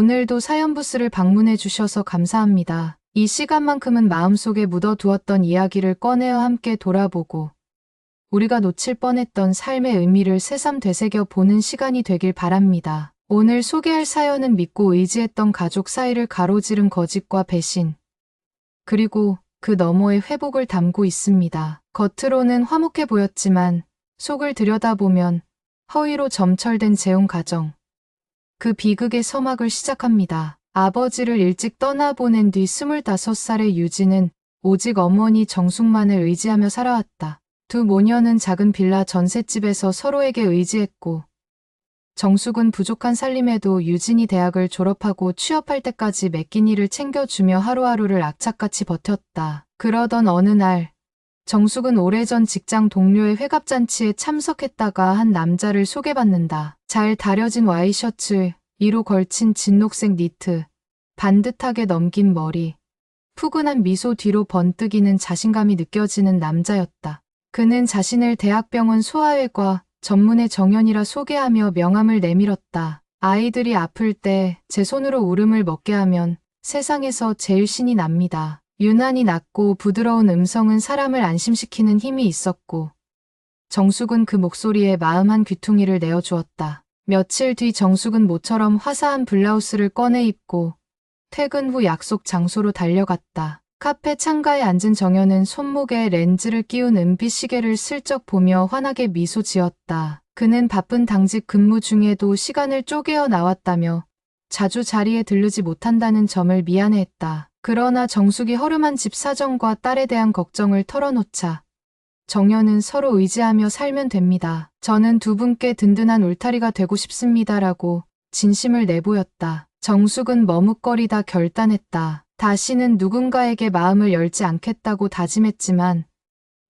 오늘도 사연부스를 방문해 주셔서 감사합니다. 이 시간만큼은 마음속에 묻어두었던 이야기를 꺼내어 함께 돌아보고 우리가 놓칠 뻔했던 삶의 의미를 새삼 되새겨 보는 시간이 되길 바랍니다. 오늘 소개할 사연은 믿고 의지했던 가족 사이를 가로지른 거짓과 배신, 그리고 그 너머의 회복을 담고 있습니다. 겉으로는 화목해 보였지만 속을 들여다보면 허위로 점철된 재혼 가정. 그 비극의 서막을 시작합니다. 아버지를 일찍 떠나보낸 뒤 25살의 유진은 오직 어머니 정숙만을 의지하며 살아왔다. 두 모녀는 작은 빌라 전셋집에서 서로에게 의지했고 정숙은 부족한 살림에도 유진이 대학을 졸업하고 취업할 때까지 맡긴 일을 챙겨주며 하루하루를 악착같이 버텼다. 그러던 어느 날 정숙은 오래전 직장 동료의 회갑잔치에 참석했다가 한 남자를 소개받는다. 잘 다려진 와이셔츠, 위로 걸친 진녹색 니트, 반듯하게 넘긴 머리, 푸근한 미소 뒤로 번뜩이는 자신감이 느껴지는 남자였다. 그는 자신을 대학병원 소아외과 전문의 정연이라 소개하며 명함을 내밀었다. 아이들이 아플 때 제 손으로 울음을 먹게 하면 세상에서 제일 신이 납니다. 유난히 낮고 부드러운 음성은 사람을 안심시키는 힘이 있었고 정숙은 그 목소리에 마음 한 귀퉁이를 내어주었다. 며칠 뒤 정숙은 모처럼 화사한 블라우스를 꺼내 입고 퇴근 후 약속 장소로 달려갔다. 카페 창가에 앉은 정연은 손목에 렌즈를 끼운 은빛 시계를 슬쩍 보며 환하게 미소 지었다. 그는 바쁜 당직 근무 중에도 시간을 쪼개어 나왔다며 자주 자리에 들르지 못한다는 점을 미안해했다. 그러나 정숙이 허름한 집 사정과 딸에 대한 걱정을 털어놓자 정연은 서로 의지하며 살면 됩니다. 저는 두 분께 든든한 울타리가 되고 싶습니다라고 진심을 내보였다. 정숙은 머뭇거리다 결단했다. 다시는 누군가에게 마음을 열지 않겠다고 다짐했지만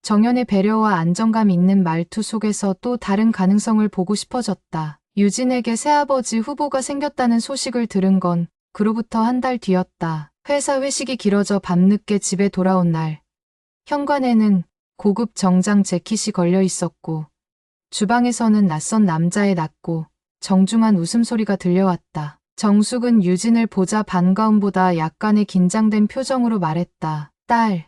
정연의 배려와 안정감 있는 말투 속에서 또 다른 가능성을 보고 싶어졌다. 유진에게 새아버지 후보가 생겼다는 소식을 들은 건 그로부터 한 달 뒤였다. 회사 회식이 길어져 밤늦게 집에 돌아온 날 현관에는 고급 정장 재킷이 걸려 있었고 주방에서는 낯선 남자의 낮고 정중한 웃음소리가 들려왔다. 정숙은 유진을 보자 반가움보다 약간의 긴장된 표정으로 말했다. 딸,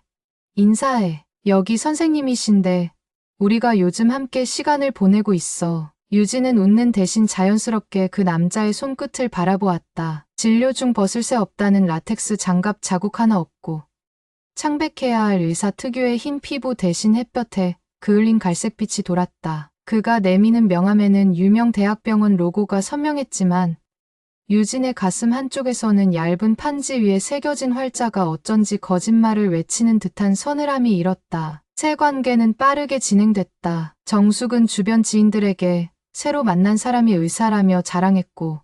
인사해. 여기 선생님이신데 우리가 요즘 함께 시간을 보내고 있어. 유진은 웃는 대신 자연스럽게 그 남자의 손끝을 바라보았다. 진료 중 벗을 새 없다는 라텍스 장갑 자국 하나 없고 창백해야 할 의사 특유의 흰 피부 대신 햇볕에 그을린 갈색빛이 돌았다. 그가 내미는 명함에는 유명 대학병원 로고가 선명했지만 유진의 가슴 한쪽에서는 얇은 판지 위에 새겨진 활자가 어쩐지 거짓말을 외치는 듯한 서늘함이 일었다. 새 관계는 빠르게 진행됐다. 정숙은 주변 지인들에게 새로 만난 사람이 의사라며 자랑했고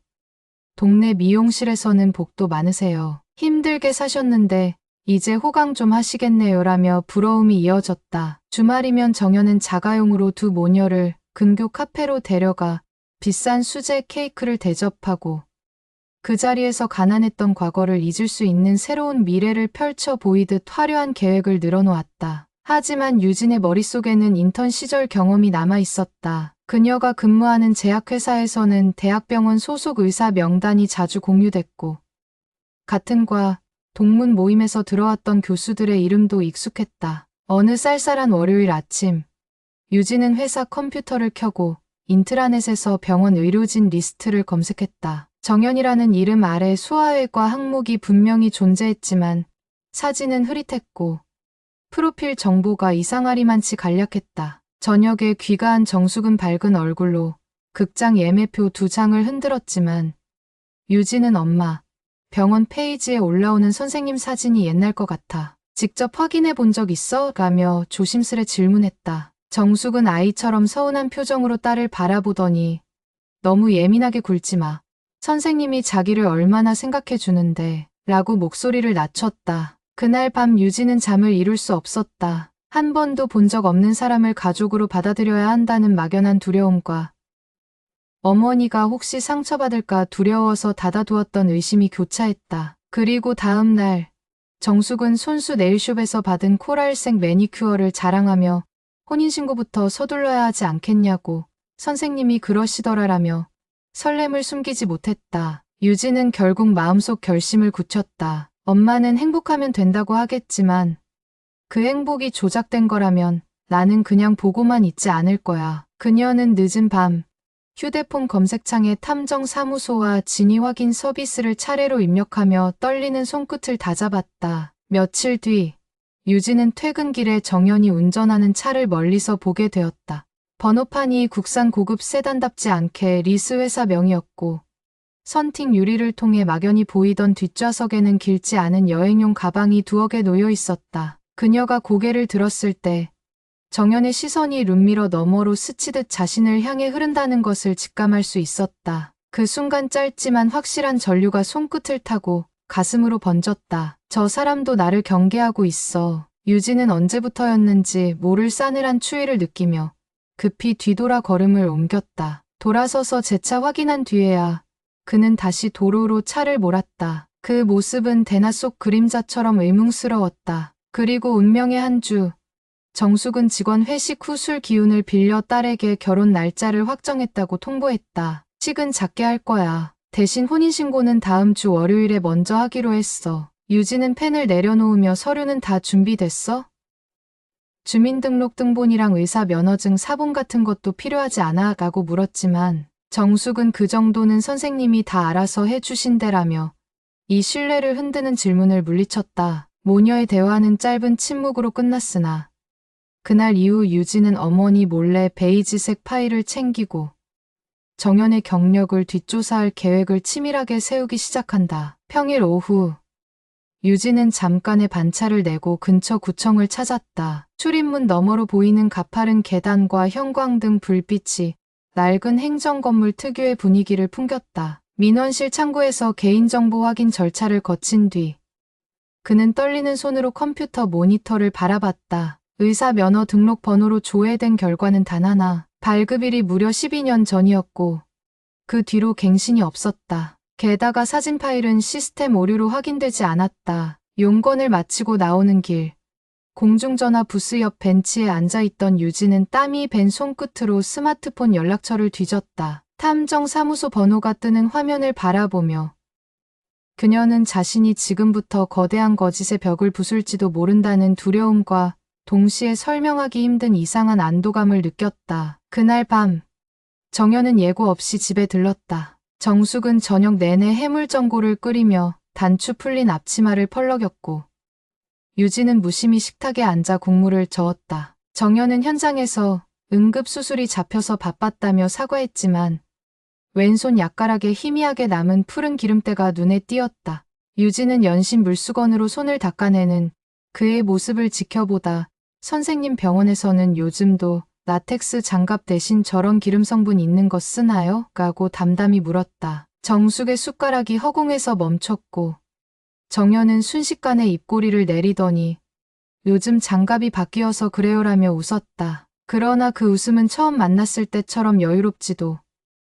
동네 미용실에서는 복도 많으세요. 힘들게 사셨는데 이제 호강 좀 하시겠네요라며 부러움이 이어졌다. 주말이면 정연은 자가용으로 두 모녀를 근교 카페로 데려가 비싼 수제 케이크를 대접하고 그 자리에서 가난했던 과거를 잊을 수 있는 새로운 미래를 펼쳐 보이듯 화려한 계획을 늘어놓았다. 하지만 유진의 머릿속에는 인턴 시절 경험이 남아 있었다. 그녀가 근무하는 제약회사에서는 대학병원 소속 의사 명단이 자주 공유됐고 같은 과 동문 모임에서 들어왔던 교수들의 이름도 익숙했다. 어느 쌀쌀한 월요일 아침 유진은 회사 컴퓨터를 켜고 인트라넷에서 병원 의료진 리스트를 검색했다. 정연이라는 이름 아래 소아외과 항목이 분명히 존재했지만 사진은 흐릿했고 프로필 정보가 이상하리만치 간략했다. 저녁에 귀가한 정숙은 밝은 얼굴로 극장 예매표 2장을 흔들었지만 유진은 엄마, 병원 페이지에 올라오는 선생님 사진이 옛날 것 같아. 직접 확인해 본 적 있어? 라며 조심스레 질문했다. 정숙은 아이처럼 서운한 표정으로 딸을 바라보더니 너무 예민하게 굴지 마. 선생님이 자기를 얼마나 생각해 주는데 라고 목소리를 낮췄다. 그날 밤 유진은 잠을 이룰 수 없었다. 한 번도 본 적 없는 사람을 가족으로 받아들여야 한다는 막연한 두려움과 어머니가 혹시 상처받을까 두려워서 닫아두었던 의심이 교차했다. 그리고 다음 날 정숙은 손수 네일숍에서 받은 코랄색 매니큐어를 자랑하며 혼인신고부터 서둘러야 하지 않겠냐고 선생님이 그러시더라라며 설렘을 숨기지 못했다. 유진은 결국 마음속 결심을 굳혔다. 엄마는 행복하면 된다고 하겠지만 그 행복이 조작된 거라면 나는 그냥 보고만 있지 않을 거야. 그녀는 늦은 밤 휴대폰 검색창에 탐정사무소와 진위 확인 서비스를 차례로 입력하며 떨리는 손끝을 다잡았다. 며칠 뒤 유진은 퇴근길에 정연이 운전하는 차를 멀리서 보게 되었다. 번호판이 국산 고급 세단답지 않게 리스 회사 명이었고 선팅 유리를 통해 막연히 보이던 뒷좌석에는 길지 않은 여행용 가방이 두어 개 놓여 있었다. 그녀가 고개를 들었을 때 정연의 시선이 룸미러 너머로 스치듯 자신을 향해 흐른다는 것을 직감할 수 있었다. 그 순간 짧지만 확실한 전류가 손끝을 타고 가슴으로 번졌다. 저 사람도 나를 경계하고 있어. 유진은 언제부터였는지 모를 싸늘한 추위를 느끼며 급히 뒤돌아 걸음을 옮겼다. 돌아서서 재차 확인한 뒤에야 그는 다시 도로로 차를 몰았다. 그 모습은 대낮 속 그림자처럼 의문스러웠다. 그리고 운명의 한 주. 정숙은 직원 회식 후 술 기운을 빌려 딸에게 결혼 날짜를 확정했다고 통보했다. 식은 작게 할 거야. 대신 혼인신고는 다음 주 월요일에 먼저 하기로 했어. 유진은 펜을 내려놓으며 서류는 다 준비됐어? 주민등록 등본이랑 의사 면허증 사본 같은 것도 필요하지 않아? 라고 물었지만 정숙은 그 정도는 선생님이 다 알아서 해주신대라며 이 신뢰를 흔드는 질문을 물리쳤다. 모녀의 대화는 짧은 침묵으로 끝났으나 그날 이후 유진은 어머니 몰래 베이지색 파일을 챙기고 정연의 경력을 뒷조사할 계획을 치밀하게 세우기 시작한다. 평일 오후 유진은 잠깐의 반차를 내고 근처 구청을 찾았다. 출입문 너머로 보이는 가파른 계단과 형광등 불빛이 낡은 행정건물 특유의 분위기를 풍겼다. 민원실 창구에서 개인정보 확인 절차를 거친 뒤 그는 떨리는 손으로 컴퓨터 모니터를 바라봤다. 의사 면허 등록 번호로 조회된 결과는 단 하나. 발급일이 무려 12년 전이었고 그 뒤로 갱신이 없었다. 게다가 사진 파일은 시스템 오류로 확인되지 않았다. 용건을 마치고 나오는 길. 공중전화 부스 옆 벤치에 앉아있던 유진은 땀이 밴 손끝으로 스마트폰 연락처를 뒤졌다. 탐정사무소 번호가 뜨는 화면을 바라보며 그녀는 자신이 지금부터 거대한 거짓의 벽을 부술지도 모른다는 두려움과 동시에 설명하기 힘든 이상한 안도감을 느꼈다. 그날 밤 정연은 예고 없이 집에 들렀다. 정숙은 저녁 내내 해물전골을 끓이며 단추 풀린 앞치마를 펄럭였고 유진은 무심히 식탁에 앉아 국물을 저었다. 정연은 현장에서 응급수술이 잡혀서 바빴다며 사과했지만 왼손 약가락에 희미하게 남은 푸른 기름때가 눈에 띄었다. 유진은 연신 물수건으로 손을 닦아내는 그의 모습을 지켜보다 선생님 병원에서는 요즘도 라텍스 장갑 대신 저런 기름 성분 있는 거 쓰나요? 라고 담담히 물었다. 정숙의 숟가락이 허공에서 멈췄고 정연은 순식간에 입꼬리를 내리더니 요즘 장갑이 바뀌어서 그래요라며 웃었다. 그러나 그 웃음은 처음 만났을 때처럼 여유롭지도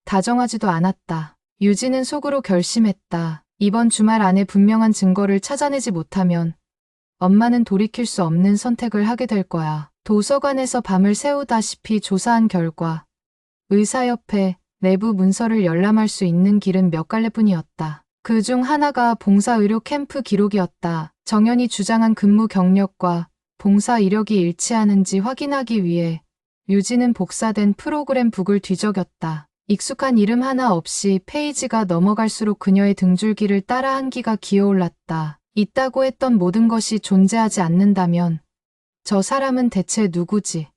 다정하지도 않았다. 유진은 속으로 결심했다. 이번 주말 안에 분명한 증거를 찾아내지 못하면 엄마는 돌이킬 수 없는 선택을 하게 될 거야. 도서관에서 밤을 새우다시피 조사한 결과 의사협회 내부 문서를 열람할 수 있는 길은 몇 갈래뿐이었다. 그 중 하나가 봉사의료 캠프 기록이었다. 정연이 주장한 근무 경력과 봉사 이력이 일치하는지 확인하기 위해 유진은 복사된 프로그램 북을 뒤적였다. 익숙한 이름 하나 없이 페이지가 넘어갈수록 그녀의 등줄기를 따라 한기가 기어올랐다. 있다고 했던 모든 것이 존재하지 않는다면 저 사람은 대체 누구지?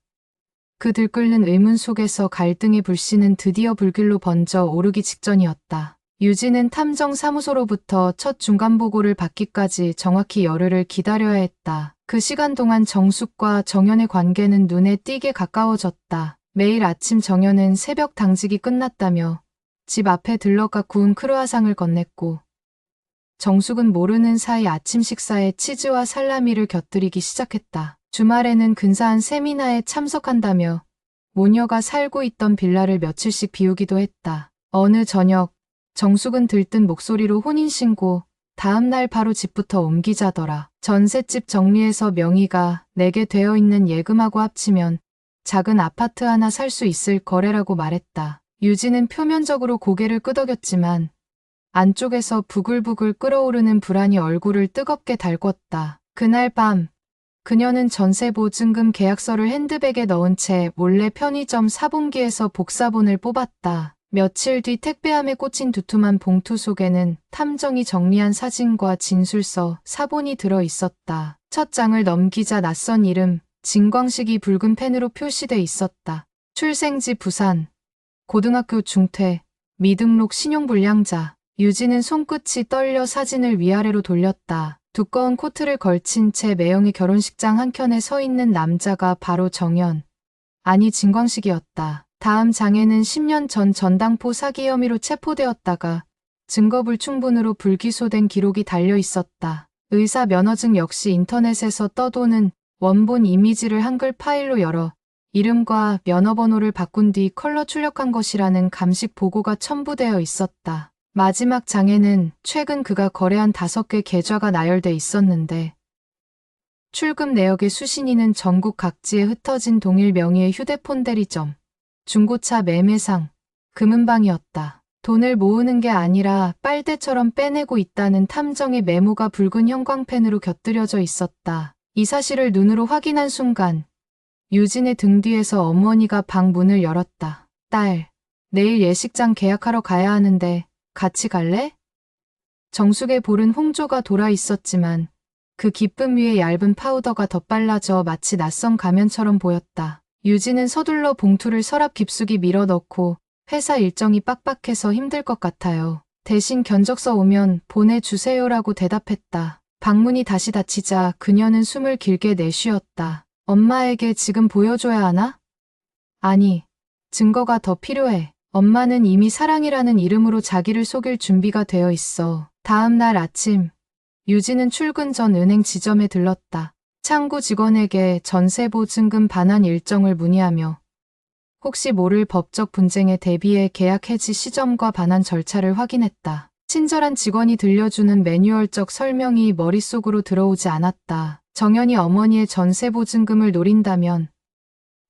그 들끓는 의문 속에서 갈등의 불씨는 드디어 불길로 번져 오르기 직전이었다. 유진은 탐정사무소로부터 첫 중간보고를 받기까지 정확히 열흘을 기다려야 했다. 그 시간 동안 정숙과 정연의 관계는 눈에 띄게 가까워졌다. 매일 아침 정연은 새벽 당직이 끝났다며 집 앞에 들러가 구운 크루아상을 건넸고 정숙은 모르는 사이 아침 식사에 치즈와 살라미를 곁들이기 시작했다. 주말에는 근사한 세미나에 참석한다며 모녀가 살고 있던 빌라를 며칠씩 비우기도 했다. 어느 저녁 정숙은 들뜬 목소리로 혼인신고 다음 날 바로 집부터 옮기자더라. 전셋집 정리해서 명의가 내게 되어 있는 예금하고 합치면 작은 아파트 하나 살 수 있을 거래라고 말했다. 유진은 표면적으로 고개를 끄덕였지만 안쪽에서 부글부글 끓어오르는 불안이 얼굴을 뜨겁게 달궜다. 그날 밤 그녀는 전세보증금 계약서를 핸드백에 넣은 채 몰래 편의점 사본기에서 복사본을 뽑았다. 며칠 뒤 택배함에 꽂힌 두툼한 봉투 속에는 탐정이 정리한 사진과 진술서, 사본이 들어 있었다. 첫 장을 넘기자 낯선 이름, 진광식이 붉은 펜으로 표시돼 있었다. 출생지 부산, 고등학교 중퇴, 미등록 신용불량자. 유진은 손끝이 떨려 사진을 위아래로 돌렸다. 두꺼운 코트를 걸친 채 매형의 결혼식장 한켠에 서 있는 남자가 바로 정연, 아니 진광식이었다. 다음 장에는 10년 전 전당포 사기 혐의로 체포되었다가 증거불충분으로 불기소된 기록이 달려 있었다. 의사 면허증 역시 인터넷에서 떠도는 원본 이미지를 한글 파일로 열어 이름과 면허번호를 바꾼 뒤 컬러 출력한 것이라는 감식 보고가 첨부되어 있었다. 마지막 장에는 최근 그가 거래한 5개 계좌가 나열돼 있었는데 출금 내역의 수신인은 전국 각지에 흩어진 동일 명의의 휴대폰 대리점, 중고차 매매상, 금은방이었다. 돈을 모으는 게 아니라 빨대처럼 빼내고 있다는 탐정의 메모가 붉은 형광펜으로 곁들여져 있었다. 이 사실을 눈으로 확인한 순간 유진의 등 뒤에서 어머니가 방 문을 열었다. 딸, 내일 예식장 계약하러 가야 하는데 같이 갈래? 정숙의 볼은 홍조가 돌아 있었지만 그 기쁨 위에 얇은 파우더가 덧발라져 마치 낯선 가면처럼 보였다. 유진은 서둘러 봉투를 서랍 깊숙이 밀어넣고 회사 일정이 빡빡해서 힘들 것 같아요. 대신 견적서 오면 보내주세요라고 대답했다. 방문이 다시 닫히자 그녀는 숨을 길게 내쉬었다. 엄마에게 지금 보여줘야 하나? 아니, 증거가 더 필요해. 엄마는 이미 사랑이라는 이름으로 자기를 속일 준비가 되어 있어. 다음 날 아침, 유진은 출근 전 은행 지점에 들렀다. 창구 직원에게 전세보증금 반환 일정을 문의하며 혹시 모를 법적 분쟁에 대비해 계약 해지 시점과 반환 절차를 확인했다. 친절한 직원이 들려주는 매뉴얼적 설명이 머릿속으로 들어오지 않았다. 정연이 어머니의 전세보증금을 노린다면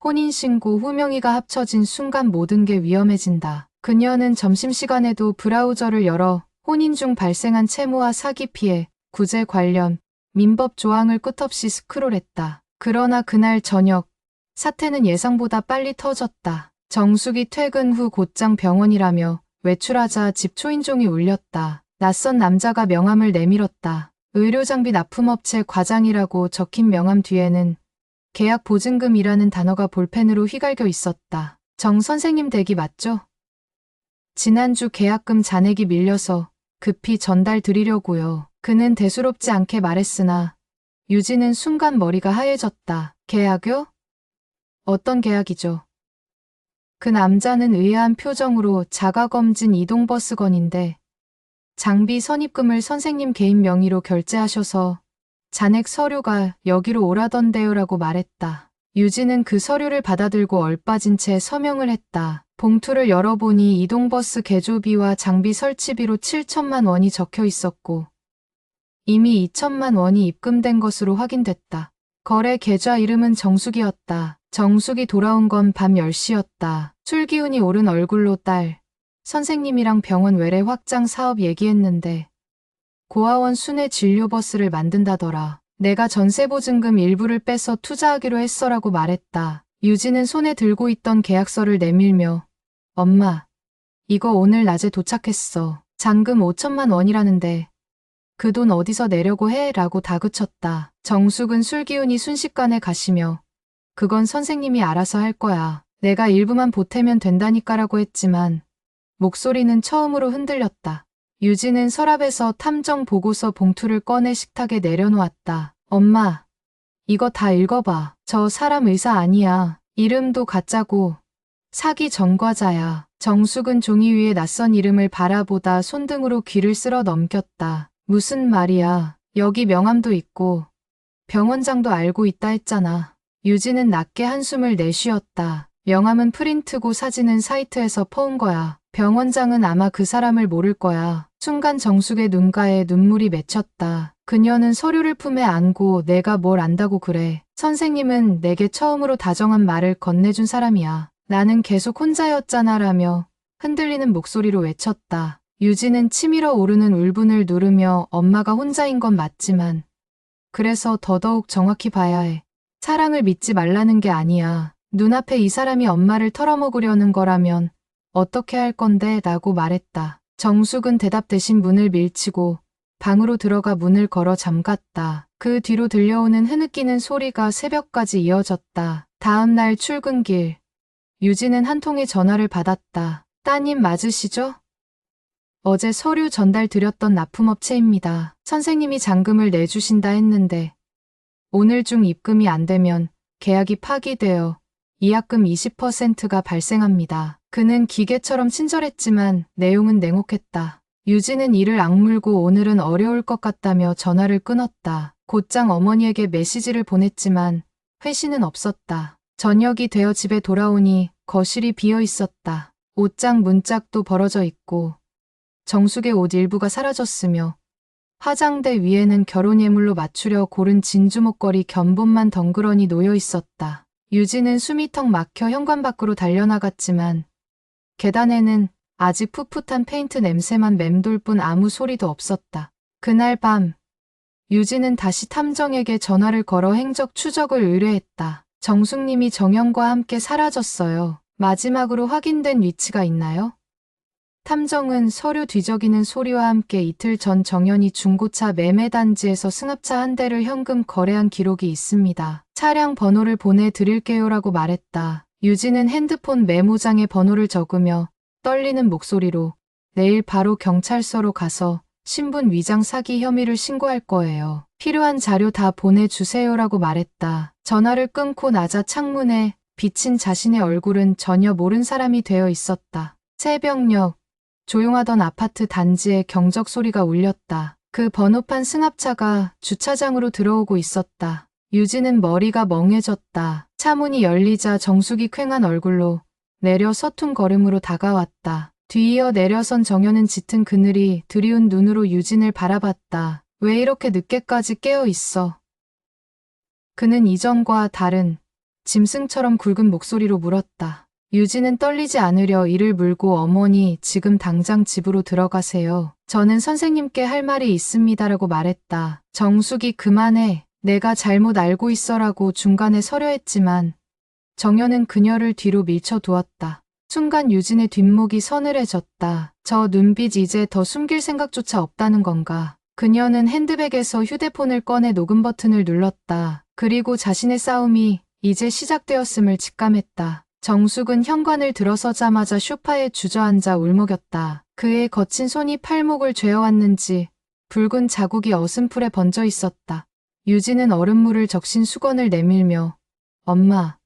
혼인신고 후 명의가 합쳐진 순간 모든 게 위험해진다. 그녀는 점심시간에도 브라우저를 열어 혼인 중 발생한 채무와 사기 피해, 구제 관련, 민법 조항을 끝없이 스크롤했다. 그러나 그날 저녁, 사태는 예상보다 빨리 터졌다. 정숙이 퇴근 후 곧장 병원이라며 외출하자 집 초인종이 울렸다. 낯선 남자가 명함을 내밀었다. 의료장비 납품업체 과장이라고 적힌 명함 뒤에는 계약 보증금이라는 단어가 볼펜으로 휘갈겨 있었다. 정 선생님 댁이 맞죠? 지난주 계약금 잔액이 밀려서 급히 전달 드리려고요. 그는 대수롭지 않게 말했으나 유진은 순간 머리가 하얘졌다. 계약요? 어떤 계약이죠? 그 남자는 의아한 표정으로 자가검진 이동버스 건인데 장비 선입금을 선생님 개인 명의로 결제하셔서 잔액 서류가 여기로 오라던데요라고 말했다. 유진은 그 서류를 받아들고 얼빠진 채 서명을 했다. 봉투를 열어보니 이동버스 개조비와 장비 설치비로 7천만 원이 적혀 있었고 이미 2천만 원이 입금된 것으로 확인됐다. 거래 계좌 이름은 정숙이었다. 정숙이 돌아온 건 밤 10시였다. 술기운이 오른 얼굴로 딸, 선생님이랑 병원 외래 확장 사업 얘기했는데 고아원 순회 진료버스를 만든다더라. 내가 전세보증금 일부를 빼서 투자하기로 했어라고 말했다. 유진은 손에 들고 있던 계약서를 내밀며 엄마, 이거 오늘 낮에 도착했어. 잔금 5천만 원이라는데 그 돈 어디서 내려고 해? 라고 다그쳤다. 정숙은 술기운이 순식간에 가시며 그건 선생님이 알아서 할 거야. 내가 일부만 보태면 된다니까라고 했지만 목소리는 처음으로 흔들렸다. 유진은 서랍에서 탐정 보고서 봉투를 꺼내 식탁에 내려놓았다. 엄마, 이거 다 읽어봐. 저 사람 의사 아니야. 이름도 가짜고 사기 전과자야. 정숙은 종이 위에 낯선 이름을 바라보다 손등으로 귀를 쓸어 넘겼다. 무슨 말이야. 여기 명함도 있고 병원장도 알고 있다 했잖아. 유진은 낮게 한숨을 내쉬었다. 명함은 프린트고 사진은 사이트에서 퍼온 거야. 병원장은 아마 그 사람을 모를 거야. 순간 정숙의 눈가에 눈물이 맺혔다. 그녀는 서류를 품에 안고 내가 뭘 안다고 그래. 선생님은 내게 처음으로 다정한 말을 건네준 사람이야. 나는 계속 혼자였잖아 라며 흔들리는 목소리로 외쳤다. 유진은 치밀어 오르는 울분을 누르며 엄마가 혼자인 건 맞지만 그래서 더더욱 정확히 봐야 해. 사랑을 믿지 말라는 게 아니야. 눈앞에 이 사람이 엄마를 털어먹으려는 거라면 어떻게 할 건데? 라고 말했다. 정숙은 대답 대신 문을 밀치고 방으로 들어가 문을 걸어 잠갔다. 그 뒤로 들려오는 흐느끼는 소리가 새벽까지 이어졌다. 다음 날 출근길. 유진은 한 통의 전화를 받았다. 따님 맞으시죠? 어제 서류 전달 드렸던 납품업체입니다. 선생님이 잔금을 내주신다 했는데 오늘 중 입금이 안 되면 계약이 파기되어 이약금 20%가 발생합니다. 그는 기계처럼 친절했지만 내용은 냉혹했다. 유진은 이를 악물고 오늘은 어려울 것 같다며 전화를 끊었다. 곧장 어머니에게 메시지를 보냈지만 회신은 없었다. 저녁이 되어 집에 돌아오니 거실이 비어 있었다. 옷장 문짝도 벌어져 있고 정숙의 옷 일부가 사라졌으며 화장대 위에는 결혼 예물로 맞추려 고른 진주 목걸이 견본만 덩그러니 놓여 있었다. 유진은 숨이 턱 막혀 현관 밖으로 달려나갔지만 계단에는 아직 풋풋한 페인트 냄새만 맴돌 뿐 아무 소리도 없었다. 그날 밤 유진은 다시 탐정에게 전화를 걸어 행적 추적을 의뢰했다. 정숙님이 정연과 함께 사라졌어요. 마지막으로 확인된 위치가 있나요? 탐정은 서류 뒤적이는 소리와 함께 이틀 전 정연이 중고차 매매단지에서 승합차 한 대를 현금 거래한 기록이 있습니다. 차량 번호를 보내드릴게요라고 말했다. 유진은 핸드폰 메모장에 번호를 적으며 떨리는 목소리로 내일 바로 경찰서로 가서 신분 위장 사기 혐의를 신고할 거예요. 필요한 자료 다 보내주세요라고 말했다. 전화를 끊고 나자 창문에 비친 자신의 얼굴은 전혀 모른 사람이 되어 있었다. 새벽녘 조용하던 아파트 단지에 경적 소리가 울렸다. 그 번호판 승합차가 주차장으로 들어오고 있었다. 유진은 머리가 멍해졌다. 차 문이 열리자 정숙이 퀭한 얼굴로 내려 서툰 걸음으로 다가왔다. 뒤이어 내려선 정연은 짙은 그늘이 드리운 눈으로 유진을 바라봤다. 왜 이렇게 늦게까지 깨어 있어? 그는 이전과 다른 짐승처럼 굵은 목소리로 물었다. 유진은 떨리지 않으려 이를 물고 어머니 지금 당장 집으로 들어가세요. 저는 선생님께 할 말이 있습니다라고 말했다. 정숙이 그만해. 내가 잘못 알고 있어라고 중간에 서려 했지만 정연은 그녀를 뒤로 밀쳐두었다. 순간 유진의 뒷목이 서늘해졌다. 저 눈빛 이제 더 숨길 생각조차 없다는 건가. 그녀는 핸드백에서 휴대폰을 꺼내 녹음 버튼을 눌렀다. 그리고 자신의 싸움이 이제 시작되었음을 직감했다. 정숙은 현관을 들어서자마자 소파에 주저앉아 울먹였다. 그의 거친 손이 팔목을 죄어왔는지 붉은 자국이 어슴풀에 번져 있었다. 유진은 얼음물을 적신 수건을 내밀며 엄마,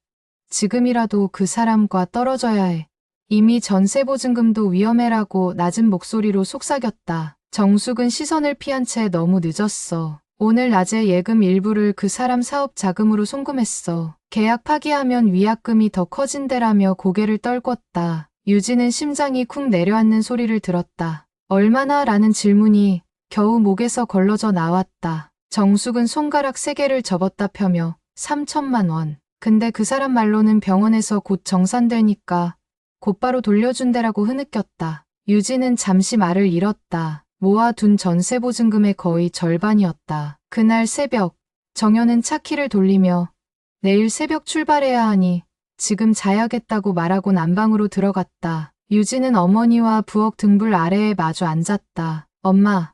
지금이라도 그 사람과 떨어져야 해. 이미 전세보증금도 위험해라고 낮은 목소리로 속삭였다. 정숙은 시선을 피한 채 너무 늦었어. 오늘 낮에 예금 일부를 그 사람 사업 자금으로 송금했어. 계약 파기하면 위약금이 더 커진대라며 고개를 떨궜다. 유진은 심장이 쿵 내려앉는 소리를 들었다. 얼마나? 라는 질문이 겨우 목에서 걸러져 나왔다. 정숙은 손가락 3개를 접었다 펴며 3천만 원. 근데 그 사람 말로는 병원에서 곧 정산되니까 곧바로 돌려준대라고 흐느꼈다. 유진은 잠시 말을 잃었다. 모아둔 전세보증금의 거의 절반이었다. 그날 새벽, 정연은 차키를 돌리며 내일 새벽 출발해야 하니 지금 자야겠다고 말하곤 안방으로 들어갔다. 유진은 어머니와 부엌 등불 아래에 마주 앉았다. 엄마,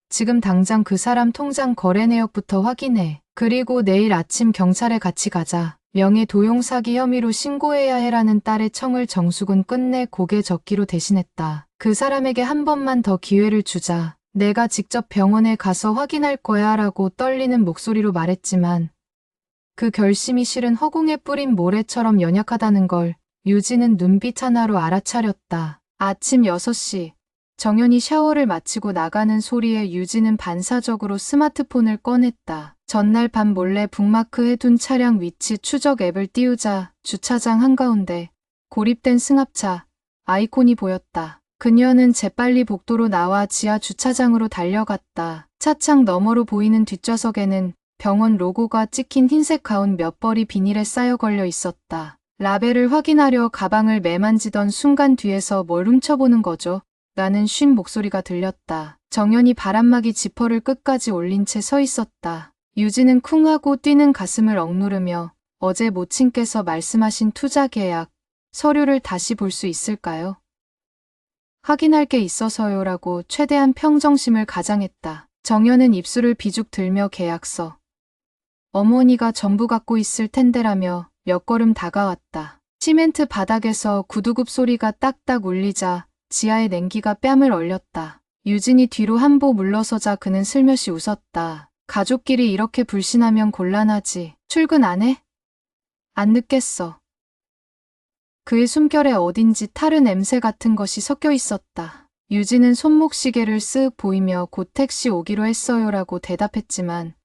지금 당장 그 사람 통장 거래 내역부터 확인해. 그리고 내일 아침 경찰에 같이 가자. 명예도용 사기 혐의로 신고해야 해라는 딸의 청을 정숙은 끝내 고개 적기로 대신했다. 그 사람에게 한 번만 더 기회를 주자. 내가 직접 병원에 가서 확인할 거야 라고 떨리는 목소리로 말했지만 그 결심이 실은 허공에 뿌린 모래처럼 연약하다는 걸 유진은 눈빛 하나로 알아차렸다. 아침 6시 정연이 샤워를 마치고 나가는 소리에 유진은 반사적으로 스마트폰을 꺼냈다. 전날 밤 몰래 북마크해 둔 차량 위치 추적 앱을 띄우자 주차장 한가운데 고립된 승합차 아이콘이 보였다. 그녀는 재빨리 복도로 나와 지하 주차장으로 달려갔다. 차창 너머로 보이는 뒷좌석에는 병원 로고가 찍힌 흰색 가운 몇 벌이 비닐에 쌓여 걸려 있었다. 라벨을 확인하려 가방을 매만지던 순간 뒤에서 뭘 훔쳐보는 거죠? 라는 쉰 목소리가 들렸다. 정연이 바람막이 지퍼를 끝까지 올린 채 서 있었다. 유진은 쿵 하고 뛰는 가슴을 억누르며 어제 모친께서 말씀하신 투자 계약, 서류를 다시 볼 수 있을까요? 확인할 게 있어서요 라고 최대한 평정심을 가장했다. 정연은 입술을 비죽 들며 계약서. 어머니가 전부 갖고 있을 텐데라며 몇 걸음 다가왔다. 시멘트 바닥에서 구두굽 소리가 딱딱 울리자 지하의 냉기가 뺨을 얼렸다. 유진이 뒤로 한 보 물러서자 그는 슬며시 웃었다. 가족끼리 이렇게 불신하면 곤란하지. 출근 안 해? 안 늦겠어. 그의 숨결에 어딘지 타르 냄새 같은 것이 섞여 있었다. 유진은 손목시계를 쓱 보이며 곧 택시 오기로 했어요라고 대답했지만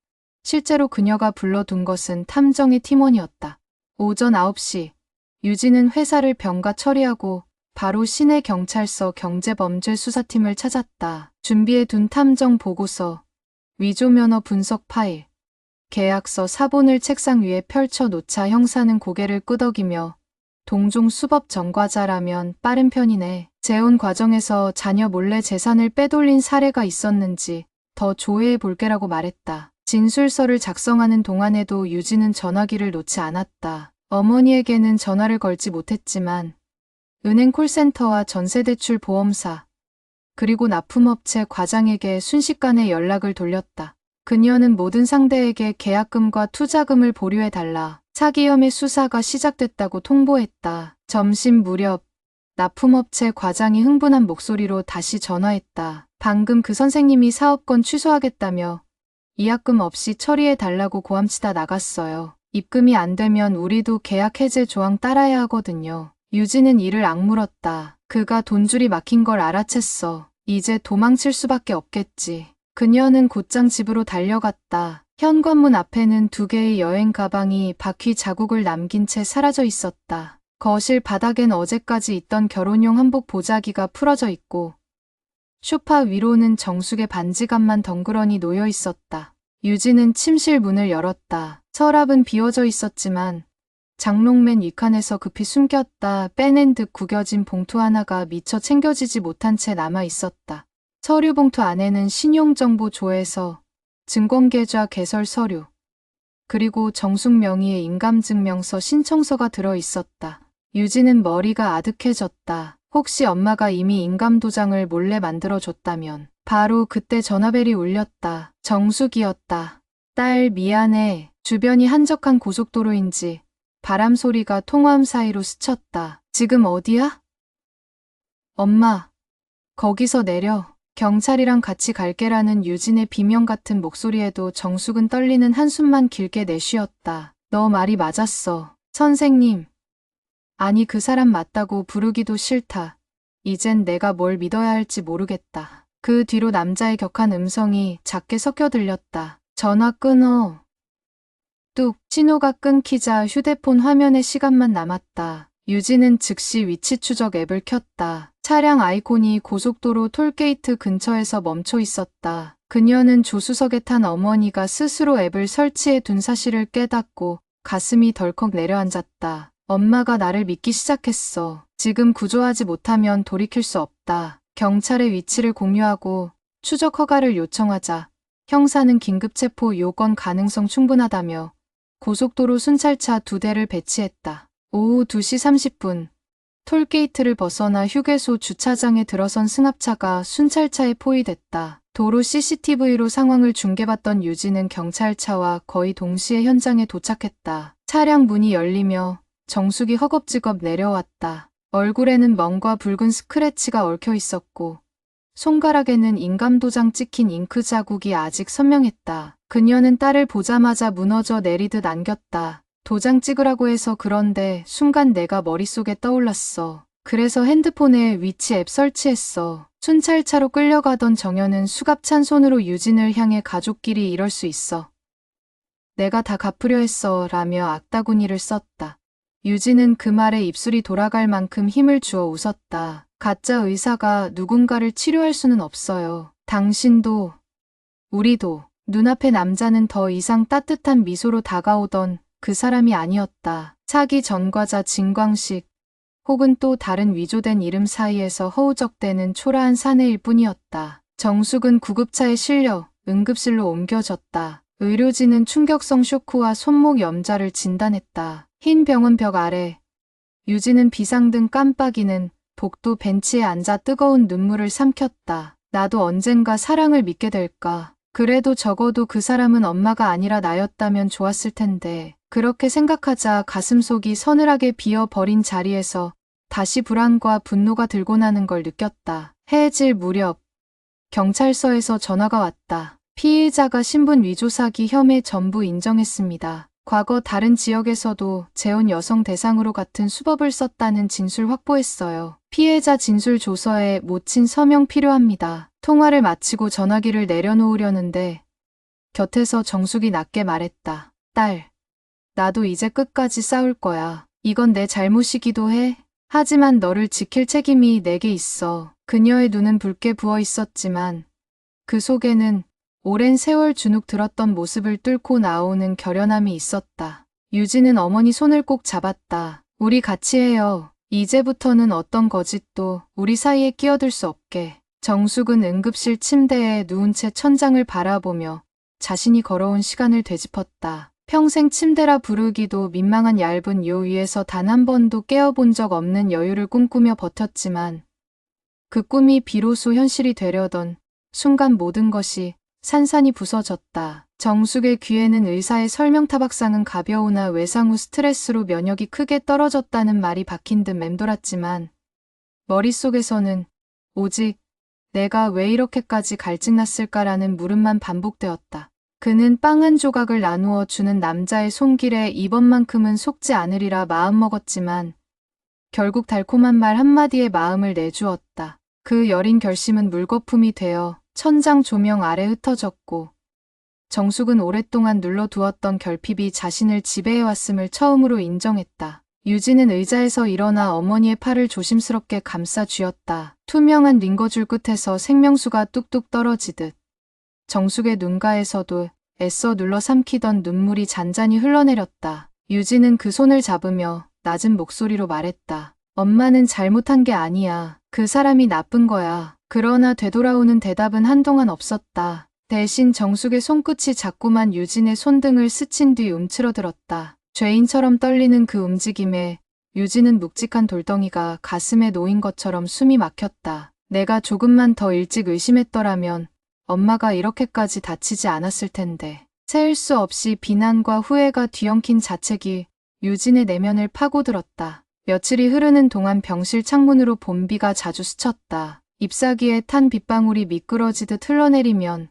실제로 그녀가 불러둔 것은 탐정의 팀원이었다. 오전 9시 유진은 회사를 병가 처리하고 바로 시내경찰서 경제범죄수사팀을 찾았다. 준비해둔 탐정 보고서, 위조면허 분석 파일, 계약서 사본을 책상 위에 펼쳐 놓자 형사는 고개를 끄덕이며 동종 수법 전과자라면 빠른 편이네. 재혼 과정에서 자녀 몰래 재산을 빼돌린 사례가 있었는지 더 조회해 볼게라고 말했다. 진술서를 작성하는 동안에도 유진은 전화기를 놓지 않았다. 어머니에게는 전화를 걸지 못했지만 은행 콜센터와 전세대출 보험사 그리고 납품업체 과장에게 순식간에 연락을 돌렸다. 그녀는 모든 상대에게 계약금과 투자금을 보류해달라. 사기 혐의 수사가 시작됐다고 통보했다. 점심 무렵 납품업체 과장이 흥분한 목소리로 다시 전화했다. 방금 그 선생님이 사업권 취소하겠다며 이약금 없이 처리해달라고 고함치다 나갔어요. 입금이 안 되면 우리도 계약 해제 조항 따라야 하거든요. 유진은 이를 악물었다. 그가 돈줄이 막힌 걸 알아챘어. 이제 도망칠 수밖에 없겠지. 그녀는 곧장 집으로 달려갔다. 현관문 앞에는 2개의 여행 가방이 바퀴 자국을 남긴 채 사라져 있었다. 거실 바닥엔 어제까지 있던 결혼용 한복 보자기가 풀어져 있고 소파 위로는 정숙의 반지갑만 덩그러니 놓여 있었다. 유진은 침실 문을 열었다. 서랍은 비워져 있었지만 장롱맨 윗칸에서 급히 숨겼다 빼낸 듯 구겨진 봉투 하나가 미처 챙겨지지 못한 채 남아 있었다. 서류 봉투 안에는 신용정보 조회서, 증권계좌 개설 서류, 그리고 정숙 명의의 인감증명서 신청서가 들어 있었다. 유진은 머리가 아득해졌다. 혹시 엄마가 이미 인감도장을 몰래 만들어줬다면. 바로 그때 전화벨이 울렸다. 정숙이었다. 딸 미안해. 주변이 한적한 고속도로인지 바람 소리가 통화음 사이로 스쳤다. 지금 어디야? 엄마, 거기서 내려. 경찰이랑 같이 갈게라는 유진의 비명 같은 목소리에도 정숙은 떨리는 한숨만 길게 내쉬었다. 너 말이 맞았어. 선생님. 아니 그 사람 맞다고 부르기도 싫다. 이젠 내가 뭘 믿어야 할지 모르겠다. 그 뒤로 남자의 격한 음성이 작게 섞여 들렸다. 전화 끊어. 뚝 신호가 끊기자 휴대폰 화면에 시간만 남았다. 유진은 즉시 위치 추적 앱을 켰다. 차량 아이콘이 고속도로 톨게이트 근처에서 멈춰 있었다. 그녀는 조수석에 탄 어머니가 스스로 앱을 설치해 둔 사실을 깨닫고 가슴이 덜컥 내려앉았다. 엄마가 나를 믿기 시작했어. 지금 구조하지 못하면 돌이킬 수 없다. 경찰의 위치를 공유하고 추적 허가를 요청하자 형사는 긴급 체포 요건 가능성 충분하다며 고속도로 순찰차 2대를 배치했다. 오후 2시 30분 톨게이트를 벗어나 휴게소 주차장에 들어선 승합차가 순찰차에 포위됐다. 도로 CCTV로 상황을 중계받던 유진은 경찰차와 거의 동시에 현장에 도착했다. 차량 문이 열리며 정숙이 허겁지겁 내려왔다. 얼굴에는 멍과 붉은 스크래치가 얽혀 있었고 손가락에는 인감도장 찍힌 잉크 자국이 아직 선명했다. 그녀는 딸을 보자마자 무너져 내리듯 안겼다. 도장 찍으라고 해서 그런데 순간 내가 머릿속에 떠올랐어. 그래서 핸드폰에 위치 앱 설치했어. 순찰차로 끌려가던 정연은 수갑찬 손으로 유진을 향해 가족끼리 이럴 수 있어. 내가 다 갚으려 했어 라며 악다구니를 썼다. 유진은 그 말에 입술이 돌아갈 만큼 힘을 주어 웃었다. 가짜 의사가 누군가를 치료할 수는 없어요. 당신도 우리도. 눈앞의 남자는 더 이상 따뜻한 미소로 다가오던 그 사람이 아니었다. 사기 전과자 진광식. 혹은 또 다른 위조된 이름 사이에서 허우적대는 초라한 사내일 뿐이었다. 정숙은 구급차에 실려 응급실로 옮겨졌다. 의료진은 충격성 쇼크와 손목 염좌를 진단했다. 흰 병원 벽 아래 유진은 비상등 깜빡이는 복도 벤치에 앉아 뜨거운 눈물을 삼켰다. 나도 언젠가 사랑을 믿게 될까. 그래도 적어도 그 사람은 엄마가 아니라 나였다면 좋았을 텐데. 그렇게 생각하자 가슴속이 서늘하게 비어버린 자리에서 다시 불안과 분노가 들고 나는 걸 느꼈다. 해질 무렵 경찰서에서 전화가 왔다. 피해자가 신분 위조 사기 혐의 전부 인정했습니다. 과거 다른 지역에서도 재혼 여성 대상으로 같은 수법을 썼다는 진술 확보했어요. 피해자 진술 조서에 모친 서명 필요합니다. 통화를 마치고 전화기를 내려놓으려는데 곁에서 정숙이 낮게 말했다. 딸, 나도 이제 끝까지 싸울 거야. 이건 내 잘못이기도 해. 하지만 너를 지킬 책임이 내게 있어. 그녀의 눈은 붉게 부어 있었지만 그 속에는 오랜 세월 주눅 들었던 모습을 뚫고 나오는 결연함이 있었다. 유진은 어머니 손을 꼭 잡았다. 우리 같이 해요. 이제부터는 어떤 거짓도 우리 사이에 끼어들 수 없게. 정숙은 응급실 침대에 누운 채 천장을 바라보며 자신이 걸어온 시간을 되짚었다. 평생 침대라 부르기도 민망한 얇은 요 위에서 단 한 번도 깨어본 적 없는 여유를 꿈꾸며 버텼지만 그 꿈이 비로소 현실이 되려던 순간 모든 것이 산산이 부서졌다. 정숙의 귀에는 의사의 설명 타박상은 가벼우나 외상 후 스트레스로 면역이 크게 떨어졌다는 말이 박힌 듯 맴돌았지만 머릿속에서는 오직 내가 왜 이렇게까지 갈증났을까라는 물음만 반복되었다. 그는 빵 한 조각을 나누어 주는 남자의 손길에 이번만큼은 속지 않으리라 마음먹었지만 결국 달콤한 말 한마디에 마음을 내주었다. 그 여린 결심은 물거품이 되어 천장 조명 아래 흩어졌고 정숙은 오랫동안 눌러두었던 결핍이 자신을 지배해왔음을 처음으로 인정했다. 유진은 의자에서 일어나 어머니의 팔을 조심스럽게 감싸 쥐었다. 투명한 링거줄 끝에서 생명수가 뚝뚝 떨어지듯 정숙의 눈가에서도 애써 눌러 삼키던 눈물이 잔잔히 흘러내렸다. 유진은 그 손을 잡으며 낮은 목소리로 말했다. 엄마는 잘못한 게 아니야. 그 사람이 나쁜 거야. 그러나 되돌아오는 대답은 한동안 없었다. 대신 정숙의 손끝이 자꾸만 유진의 손등을 스친 뒤 움츠러들었다. 죄인처럼 떨리는 그 움직임에 유진은 묵직한 돌덩이가 가슴에 놓인 것처럼 숨이 막혔다. 내가 조금만 더 일찍 의심했더라면 엄마가 이렇게까지 다치지 않았을 텐데. 세일 수 없이 비난과 후회가 뒤엉킨 자책이 유진의 내면을 파고들었다. 며칠이 흐르는 동안 병실 창문으로 봄비가 자주 스쳤다. 잎사귀에 탄 빗방울이 미끄러지듯 흘러내리면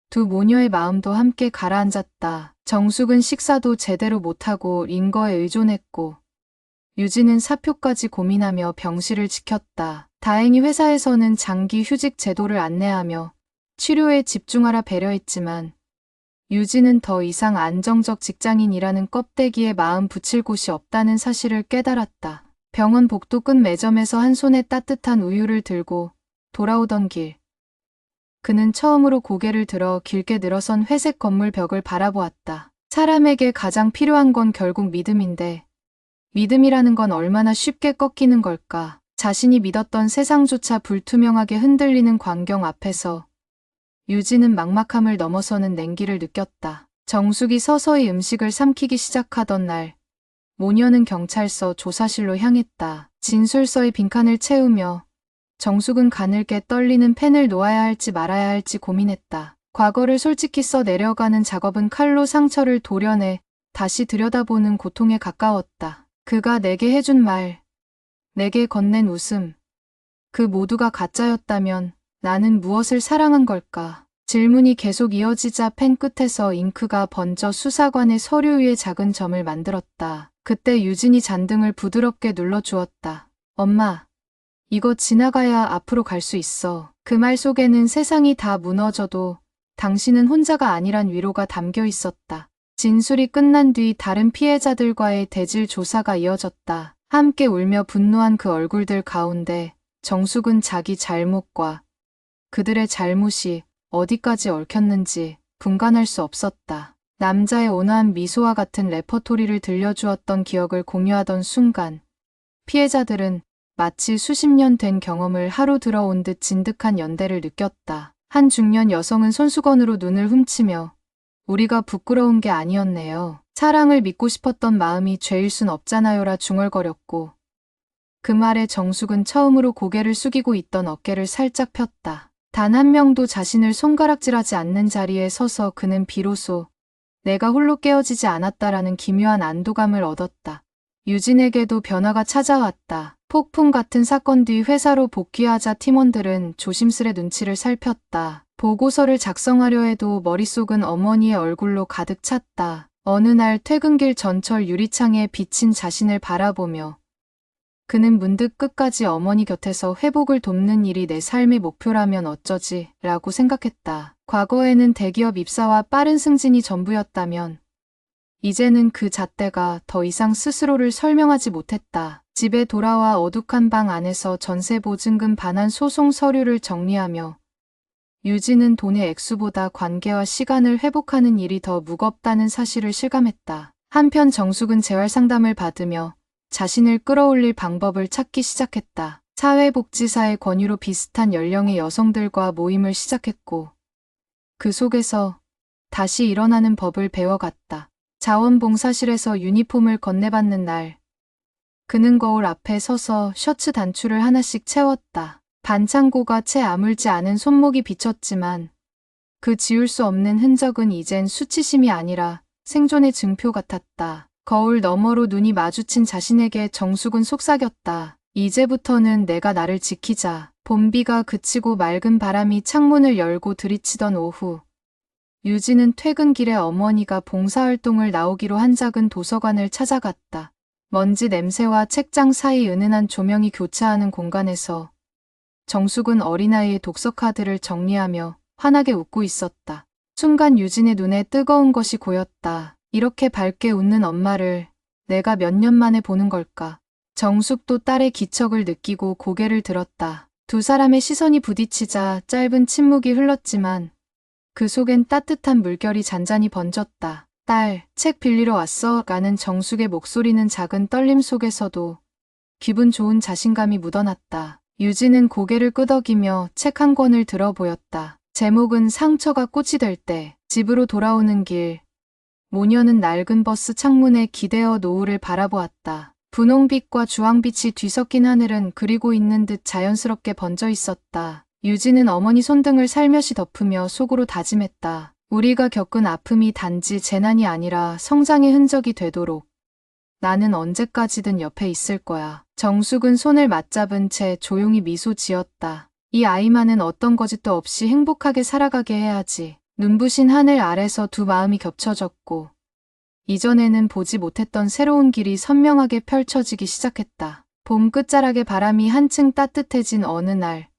두 모녀의 마음도 함께 가라앉았다. 정숙은 식사도 제대로 못하고 링거에 의존했고 유진은 사표까지 고민하며 병실을 지켰다. 다행히 회사에서는 장기 휴직 제도를 안내하며 치료에 집중하라 배려했지만 유진은 더 이상 안정적 직장인이라는 껍데기에 마음 붙일 곳이 없다는 사실을 깨달았다. 병원 복도 끝 매점에서 한 손에 따뜻한 우유를 들고 돌아오던 길. 그는 처음으로 고개를 들어 길게 늘어선 회색 건물 벽을 바라보았다. 사람에게 가장 필요한 건 결국 믿음인데 믿음이라는 건 얼마나 쉽게 꺾이는 걸까. 자신이 믿었던 세상조차 불투명하게 흔들리는 광경 앞에서 유진은 막막함을 넘어서는 냉기를 느꼈다. 정숙이 서서히 음식을 삼키기 시작하던 날 모녀는 경찰서 조사실로 향했다. 진술서에 빈칸을 채우며 정숙은 가늘게 떨리는 펜을 놓아야 할지 말아야 할지 고민했다. 과거를 솔직히 써 내려가는 작업은 칼로 상처를 도려내 다시 들여다보는 고통에 가까웠다. 그가 내게 해준 말, 내게 건넨 웃음, 그 모두가 가짜였다면 나는 무엇을 사랑한 걸까? 질문이 계속 이어지자 펜 끝에서 잉크가 번져 수사관의 서류 위에 작은 점을 만들었다. 그때 유진이 잔등을 부드럽게 눌러주었다. 엄마, 이거 지나가야 앞으로 갈 수 있어. 그 말 속에는 세상이 다 무너져도 당신은 혼자가 아니란 위로가 담겨 있었다. 진술이 끝난 뒤 다른 피해자들과의 대질 조사가 이어졌다. 함께 울며 분노한 그 얼굴들 가운데 정숙은 자기 잘못과 그들의 잘못이 어디까지 얽혔는지 분간할 수 없었다. 남자의 온화한 미소와 같은 레퍼토리를 들려주었던 기억을 공유하던 순간 피해자들은 마치 수십 년 된 경험을 하루 들어온 듯 진득한 연대를 느꼈다. 한 중년 여성은 손수건으로 눈을 훔치며 우리가 부끄러운 게 아니었네요. 사랑을 믿고 싶었던 마음이 죄일 순 없잖아요라 중얼거렸고 그 말에 정숙은 처음으로 고개를 숙이고 있던 어깨를 살짝 폈다. 단 한 명도 자신을 손가락질하지 않는 자리에 서서 그는 비로소 내가 홀로 깨어지지 않았다라는 기묘한 안도감을 얻었다. 유진에게도 변화가 찾아왔다. 폭풍 같은 사건 뒤 회사로 복귀하자 팀원들은 조심스레 눈치를 살폈다. 보고서를 작성하려 해도 머릿속은 어머니의 얼굴로 가득 찼다. 어느 날 퇴근길 전철 유리창에 비친 자신을 바라보며 그는 문득 끝까지 어머니 곁에서 회복을 돕는 일이 내 삶의 목표라면 어쩌지? 라고 생각했다. 과거에는 대기업 입사와 빠른 승진이 전부였다면 이제는 그 잣대가 더 이상 스스로를 설명하지 못했다. 집에 돌아와 어둑한 방 안에서 전세보증금 반환 소송 서류를 정리하며 유진은 돈의 액수보다 관계와 시간을 회복하는 일이 더 무겁다는 사실을 실감했다. 한편 정숙은 재활 상담을 받으며 자신을 끌어올릴 방법을 찾기 시작했다. 사회복지사의 권유로 비슷한 연령의 여성들과 모임을 시작했고 그 속에서 다시 일어나는 법을 배워갔다. 자원봉사실에서 유니폼을 건네받는 날 그는 거울 앞에 서서 셔츠 단추를 하나씩 채웠다. 반창고가 채 아물지 않은 손목이 비쳤지만 그 지울 수 없는 흔적은 이젠 수치심이 아니라 생존의 증표 같았다. 거울 너머로 눈이 마주친 자신에게 정숙은 속삭였다. 이제부터는 내가 나를 지키자. 봄비가 그치고 맑은 바람이 창문을 열고 들이치던 오후 유진은 퇴근길에 어머니가 봉사활동을 나오기로 한 작은 도서관을 찾아갔다. 먼지 냄새와 책장 사이 은은한 조명이 교차하는 공간에서 정숙은 어린아이의 독서 카드를 정리하며 환하게 웃고 있었다. 순간 유진의 눈에 뜨거운 것이 고였다. 이렇게 밝게 웃는 엄마를 내가 몇 년 만에 보는 걸까? 정숙도 딸의 기척을 느끼고 고개를 들었다. 두 사람의 시선이 부딪히자 짧은 침묵이 흘렀지만 그 속엔 따뜻한 물결이 잔잔히 번졌다. 딸, 책 빌리러 왔어? 라는 정숙의 목소리는 작은 떨림 속에서도 기분 좋은 자신감이 묻어났다. 유진은 고개를 끄덕이며 책 한 권을 들어 보였다. 제목은 상처가 꽃이 될 때. 집으로 돌아오는 길. 모녀는 낡은 버스 창문에 기대어 노을을 바라보았다. 분홍빛과 주황빛이 뒤섞인 하늘은 그리고 있는 듯 자연스럽게 번져 있었다. 유진은 어머니 손등을 살며시 덮으며 속으로 다짐했다. 우리가 겪은 아픔이 단지 재난이 아니라 성장의 흔적이 되도록 나는 언제까지든 옆에 있을 거야. 정숙은 손을 맞잡은 채 조용히 미소 지었다. 이 아이만은 어떤 거짓도 없이 행복하게 살아가게 해야지. 눈부신 하늘 아래서 두 마음이 겹쳐졌고 이전에는 보지 못했던 새로운 길이 선명하게 펼쳐지기 시작했다. 봄 끝자락의 바람이 한층 따뜻해진 어느 날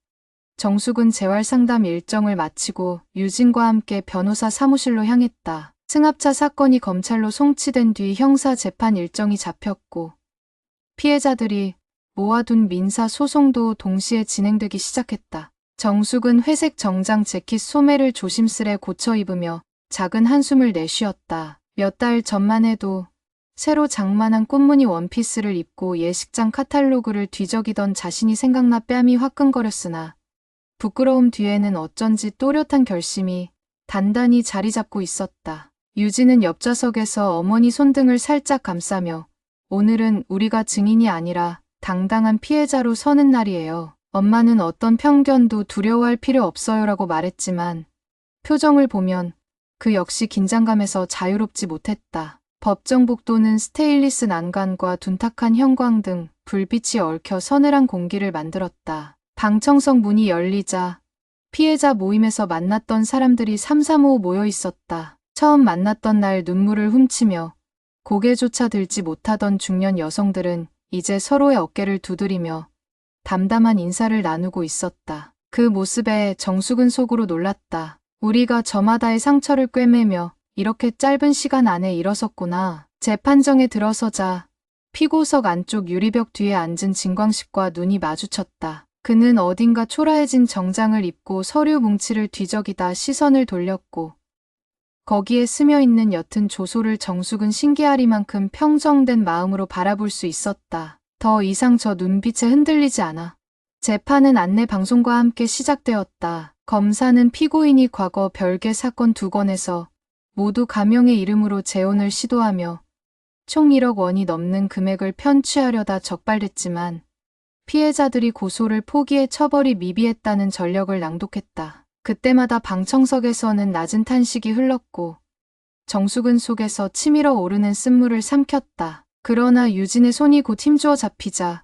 정숙은 재활상담 일정을 마치고 유진과 함께 변호사 사무실로 향했다. 승합차 사건이 검찰로 송치된 뒤 형사 재판 일정이 잡혔고 피해자들이 모아둔 민사 소송도 동시에 진행되기 시작했다. 정숙은 회색 정장 재킷 소매를 조심스레 고쳐 입으며 작은 한숨을 내쉬었다. 몇 달 전만 해도 새로 장만한 꽃무늬 원피스를 입고 예식장 카탈로그를 뒤적이던 자신이 생각나 뺨이 화끈거렸으나 부끄러움 뒤에는 어쩐지 또렷한 결심이 단단히 자리 잡고 있었다. 유진은 옆좌석에서 어머니 손등을 살짝 감싸며 오늘은 우리가 증인이 아니라 당당한 피해자로 서는 날이에요. 엄마는 어떤 편견도 두려워할 필요 없어요라고 말했지만 표정을 보면 그 역시 긴장감에서 자유롭지 못했다. 법정 복도는 스테인리스 난간과 둔탁한 형광 등 불빛이 얽혀 서늘한 공기를 만들었다. 방청석 문이 열리자 피해자 모임에서 만났던 사람들이 삼삼오오 모여 있었다. 처음 만났던 날 눈물을 훔치며 고개조차 들지 못하던 중년 여성들은 이제 서로의 어깨를 두드리며 담담한 인사를 나누고 있었다. 그 모습에 정숙은 속으로 놀랐다. 우리가 저마다의 상처를 꿰매며 이렇게 짧은 시간 안에 일어섰구나. 재판정에 들어서자 피고석 안쪽 유리벽 뒤에 앉은 진광식과 눈이 마주쳤다. 그는 어딘가 초라해진 정장을 입고 서류 뭉치를 뒤적이다 시선을 돌렸고 거기에 스며있는 옅은 조소를 정숙은 신기하리만큼 평정된 마음으로 바라볼 수 있었다. 더 이상 저 눈빛에 흔들리지 않아. 재판은 안내 방송과 함께 시작되었다. 검사는 피고인이 과거 별개 사건 2건에서 모두 가명의 이름으로 재혼을 시도하며 총 1억 원이 넘는 금액을 편취하려다 적발됐지만 피해자들이 고소를 포기해 처벌이 미비했다는 전력을 낭독했다. 그때마다 방청석에서는 낮은 탄식이 흘렀고 정숙은 속에서 치밀어 오르는 쓴물을 삼켰다. 그러나 유진의 손이 곧 힘주어 잡히자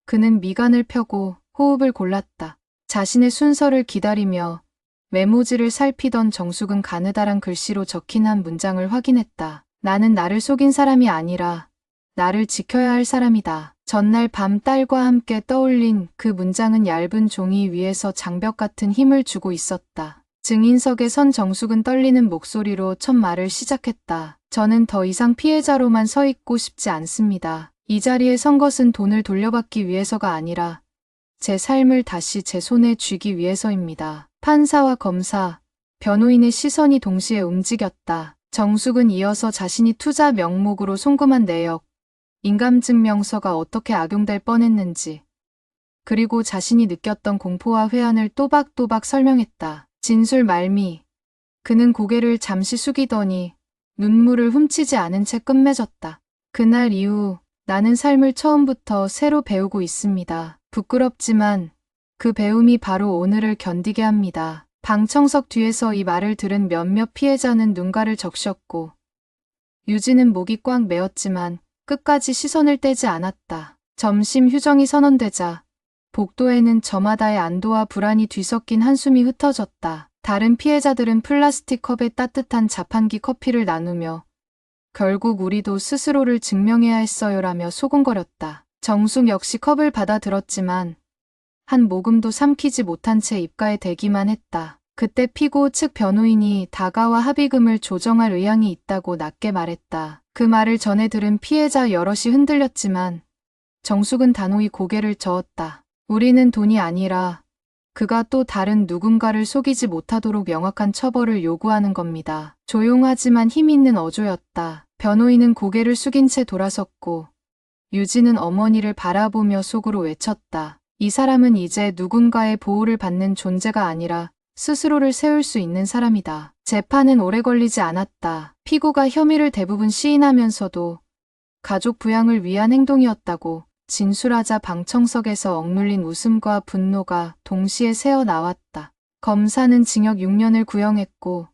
그는 미간을 펴고 호흡을 골랐다. 자신의 순서를 기다리며 메모지를 살피던 정숙은 가느다란 글씨로 적힌 한 문장을 확인했다. 나는 나를 속인 사람이 아니라 나를 지켜야 할 사람이다. 전날 밤 딸과 함께 떠올린 그 문장은 얇은 종이 위에서 장벽 같은 힘을 주고 있었다. 증인석에 선 정숙은 떨리는 목소리로 첫 말을 시작했다. 저는 더 이상 피해자로만 서 있고 싶지 않습니다. 이 자리에 선 것은 돈을 돌려받기 위해서가 아니라 제 삶을 다시 제 손에 쥐기 위해서입니다. 판사와 검사, 변호인의 시선이 동시에 움직였다. 정숙은 이어서 자신이 투자 명목으로 송금한 내역, 인감증명서가 어떻게 악용될 뻔했는지, 그리고 자신이 느꼈던 공포와 회한을 또박또박 설명했다. 진술 말미. 그는 고개를 잠시 숙이더니 눈물을 훔치지 않은 채 끝맺었다. 그날 이후 나는 삶을 처음부터 새로 배우고 있습니다. 부끄럽지만 그 배움이 바로 오늘을 견디게 합니다. 방청석 뒤에서 이 말을 들은 몇몇 피해자는 눈가를 적셨고 유진은 목이 꽉 메었지만 끝까지 시선을 떼지 않았다. 점심 휴정이 선언되자 복도에는 저마다의 안도와 불안이 뒤섞인 한숨이 흩어졌다. 다른 피해자들은 플라스틱 컵에 따뜻한 자판기 커피를 나누며 결국 우리도 스스로를 증명해야 했어요라며 소곤거렸다. 정숙 역시 컵을 받아들었지만 한 모금도 삼키지 못한 채 입가에 대기만 했다. 그때 피고 측 변호인이 다가와 합의금을 조정할 의향이 있다고 낮게 말했다. 그 말을 전해 들은 피해자 여럿이 흔들렸지만 정숙은 단호히 고개를 저었다. 우리는 돈이 아니라 그가 또 다른 누군가를 속이지 못하도록 명확한 처벌을 요구하는 겁니다. 조용하지만 힘 있는 어조였다. 변호인은 고개를 숙인 채 돌아섰고 유진은 어머니를 바라보며 속으로 외쳤다. 이 사람은 이제 누군가의 보호를 받는 존재가 아니라 스스로를 세울 수 있는 사람이다. 재판은 오래 걸리지 않았다. 피고가 혐의를 대부분 시인하면서도 가족 부양을 위한 행동이었다고 진술하자 방청석에서 억눌린 웃음과 분노가 동시에 새어나왔다. 검사는 징역 6년을 구형했고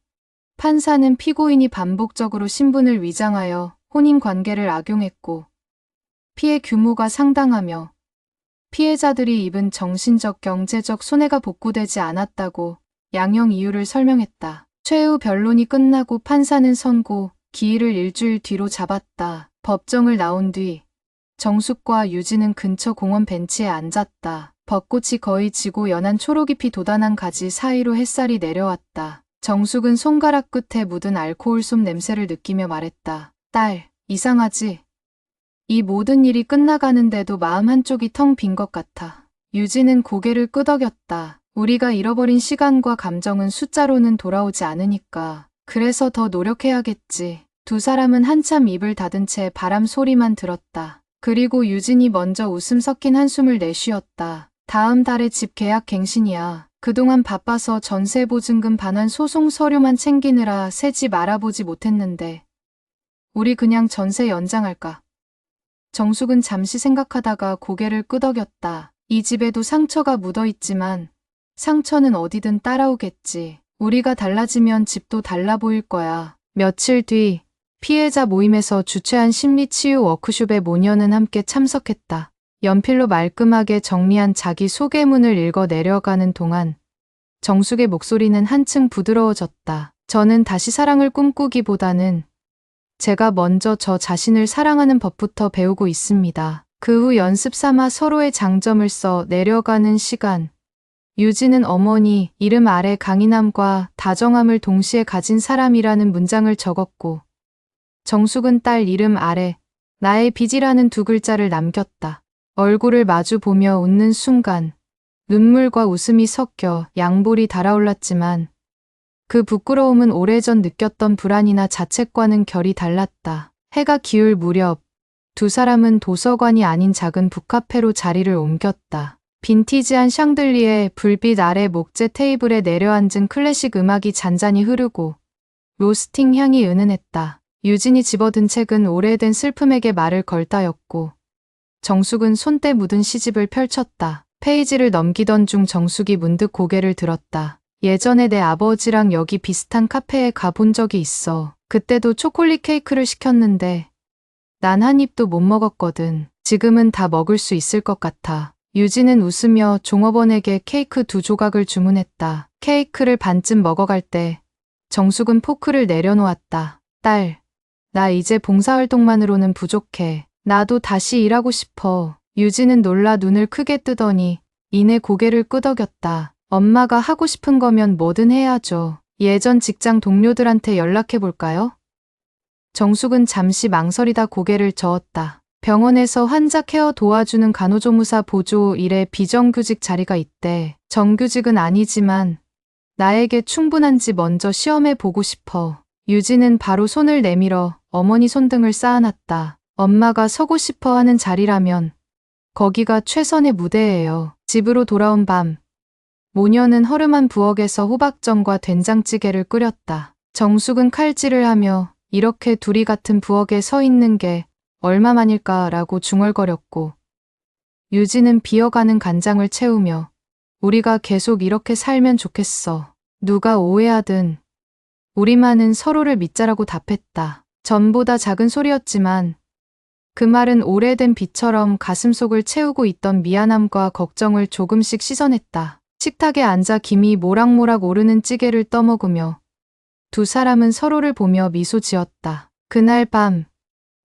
판사는 피고인이 반복적으로 신분을 위장하여 혼인관계를 악용했고 피해 규모가 상당하며 피해자들이 입은 정신적 경제적 손해가 복구되지 않았다고 양형 이유를 설명했다. 최후 변론이 끝나고 판사는 선고 기일을 일주일 뒤로 잡았다. 법정을 나온 뒤 정숙과 유진은 근처 공원 벤치에 앉았다. 벚꽃이 거의 지고 연한 초록잎이 돋아난 가지 사이로 햇살이 내려왔다. 정숙은 손가락 끝에 묻은 알코올솜 냄새를 느끼며 말했다. 딸, 이상하지? 이 모든 일이 끝나가는데도 마음 한쪽이 텅 빈 것 같아. 유진은 고개를 끄덕였다. 우리가 잃어버린 시간과 감정은 숫자로는 돌아오지 않으니까. 그래서 더 노력해야겠지. 두 사람은 한참 입을 닫은 채 바람 소리만 들었다. 그리고 유진이 먼저 웃음 섞인 한숨을 내쉬었다. 다음 달에 집 계약 갱신이야. 그동안 바빠서 전세보증금 반환 소송 서류만 챙기느라 새 집 알아보지 못했는데 우리 그냥 전세 연장할까? 정숙은 잠시 생각하다가 고개를 끄덕였다. 이 집에도 상처가 묻어있지만 상처는 어디든 따라오겠지. 우리가 달라지면 집도 달라 보일 거야. 며칠 뒤 피해자 모임에서 주최한 심리치유 워크숍에 모녀는 함께 참석했다. 연필로 말끔하게 정리한 자기 소개문을 읽어 내려가는 동안 정숙의 목소리는 한층 부드러워졌다. 저는 다시 사랑을 꿈꾸기보다는 제가 먼저 저 자신을 사랑하는 법부터 배우고 있습니다. 그 후 연습 삼아 서로의 장점을 써 내려가는 시간. 유진은 어머니 이름 아래 강인함과 다정함을 동시에 가진 사람이라는 문장을 적었고 정숙은 딸 이름 아래 나의 빚이라는 두 글자를 남겼다. 얼굴을 마주 보며 웃는 순간 눈물과 웃음이 섞여 양볼이 달아올랐지만 그 부끄러움은 오래전 느꼈던 불안이나 자책과는 결이 달랐다. 해가 기울 무렵 두 사람은 도서관이 아닌 작은 북카페로 자리를 옮겼다. 빈티지한 샹들리에 불빛 아래 목재 테이블에 내려앉은 클래식 음악이 잔잔히 흐르고 로스팅 향이 은은했다. 유진이 집어든 책은 오래된 슬픔에게 말을 걸 따였고 정숙은 손때 묻은 시집을 펼쳤다. 페이지를 넘기던 중 정숙이 문득 고개를 들었다. 예전에 내 아버지랑 여기 비슷한 카페에 가본 적이 있어. 그때도 초콜릿 케이크를 시켰는데 난 한 입도 못 먹었거든. 지금은 다 먹을 수 있을 것 같아. 유진은 웃으며 종업원에게 케이크 2조각을 주문했다. 케이크를 반쯤 먹어갈 때 정숙은 포크를 내려놓았다. 딸, 나 이제 봉사활동만으로는 부족해. 나도 다시 일하고 싶어. 유진은 놀라 눈을 크게 뜨더니 이내 고개를 끄덕였다. 엄마가 하고 싶은 거면 뭐든 해야죠. 예전 직장 동료들한테 연락해 볼까요? 정숙은 잠시 망설이다 고개를 저었다. 병원에서 환자 케어 도와주는 간호조무사 보조 일에 비정규직 자리가 있대. 정규직은 아니지만 나에게 충분한지 먼저 시험해 보고 싶어. 유진은 바로 손을 내밀어 어머니 손등을 쌓아놨다. 엄마가 서고 싶어 하는 자리라면 거기가 최선의 무대예요. 집으로 돌아온 밤, 모녀는 허름한 부엌에서 호박전과 된장찌개를 끓였다. 정숙은 칼질을 하며 이렇게 둘이 같은 부엌에 서 있는 게 얼마만일까라고 중얼거렸고 유진은 비어가는 간장을 채우며 우리가 계속 이렇게 살면 좋겠어. 누가 오해하든 우리만은 서로를 믿자라고 답했다. 전보다 작은 소리였지만 그 말은 오래된 빛처럼 가슴속을 채우고 있던 미안함과 걱정을 조금씩 씻어냈다. 식탁에 앉아 김이 모락모락 오르는 찌개를 떠먹으며 두 사람은 서로를 보며 미소 지었다. 그날 밤,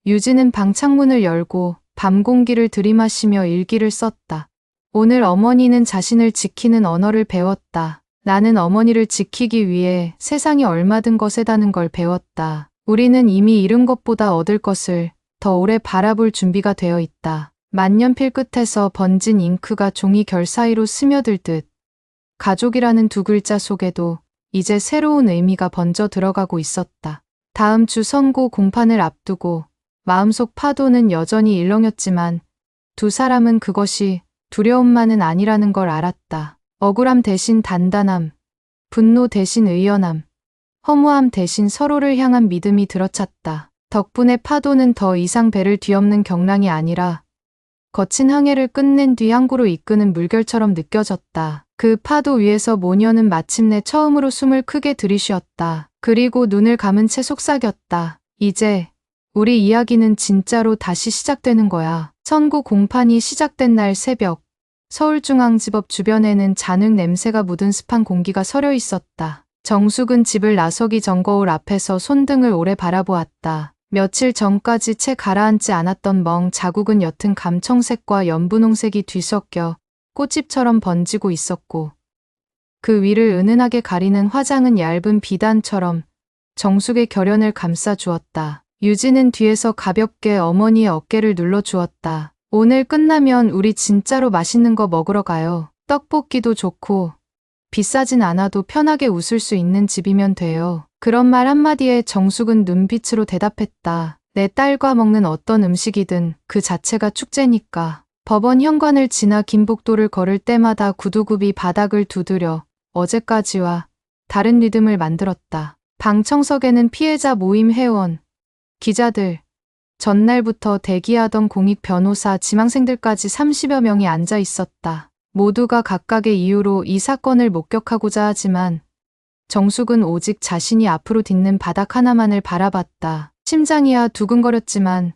유진은 방 창문을 열고 밤 공기를 들이마시며 일기를 썼다. 오늘 어머니는 자신을 지키는 언어를 배웠다. 나는 어머니를 지키기 위해 세상이 얼마든 거세다는 걸 배웠다. 우리는 이미 잃은 것보다 얻을 것을 더 오래 바라볼 준비가 되어 있다. 만년필 끝에서 번진 잉크가 종이 결 사이로 스며들듯 가족이라는 두 글자 속에도 이제 새로운 의미가 번져 들어가고 있었다. 다음 주 선고 공판을 앞두고 마음속 파도는 여전히 일렁였지만 두 사람은 그것이 두려움만은 아니라는 걸 알았다. 억울함 대신 단단함, 분노 대신 의연함, 허무함 대신 서로를 향한 믿음이 들어찼다. 덕분에 파도는 더 이상 배를 뒤엎는 경랑이 아니라 거친 항해를 끝낸 뒤 항구로 이끄는 물결처럼 느껴졌다. 그 파도 위에서 모녀는 마침내 처음으로 숨을 크게 들이쉬었다. 그리고 눈을 감은 채 속삭였다. 이제 우리 이야기는 진짜로 다시 시작되는 거야. 선고 공판이 시작된 날 새벽, 서울중앙지법 주변에는 잔흙 냄새가 묻은 습한 공기가 서려 있었다. 정숙은 집을 나서기 전 거울 앞에서 손등을 오래 바라보았다. 며칠 전까지 채 가라앉지 않았던 멍 자국은 옅은 감청색과 연분홍색이 뒤섞여 꽃잎처럼 번지고 있었고 그 위를 은은하게 가리는 화장은 얇은 비단처럼 정숙의 결연을 감싸주었다. 유진은 뒤에서 가볍게 어머니의 어깨를 눌러주었다. 오늘 끝나면 우리 진짜로 맛있는 거 먹으러 가요. 떡볶이도 좋고 비싸진 않아도 편하게 웃을 수 있는 집이면 돼요. 그런 말 한마디에 정숙은 눈빛으로 대답했다. 내 딸과 먹는 어떤 음식이든 그 자체가 축제니까. 법원 현관을 지나 김복도를 걸을 때마다 구두굽이 바닥을 두드려 어제까지와 다른 리듬을 만들었다. 방청석에는 피해자 모임 회원, 기자들, 전날부터 대기하던 공익 변호사, 지망생들까지 30여 명이 앉아 있었다. 모두가 각각의 이유로 이 사건을 목격하고자 하지만 정숙은 오직 자신이 앞으로 딛는 바닥 하나만을 바라봤다. 심장이야 두근거렸지만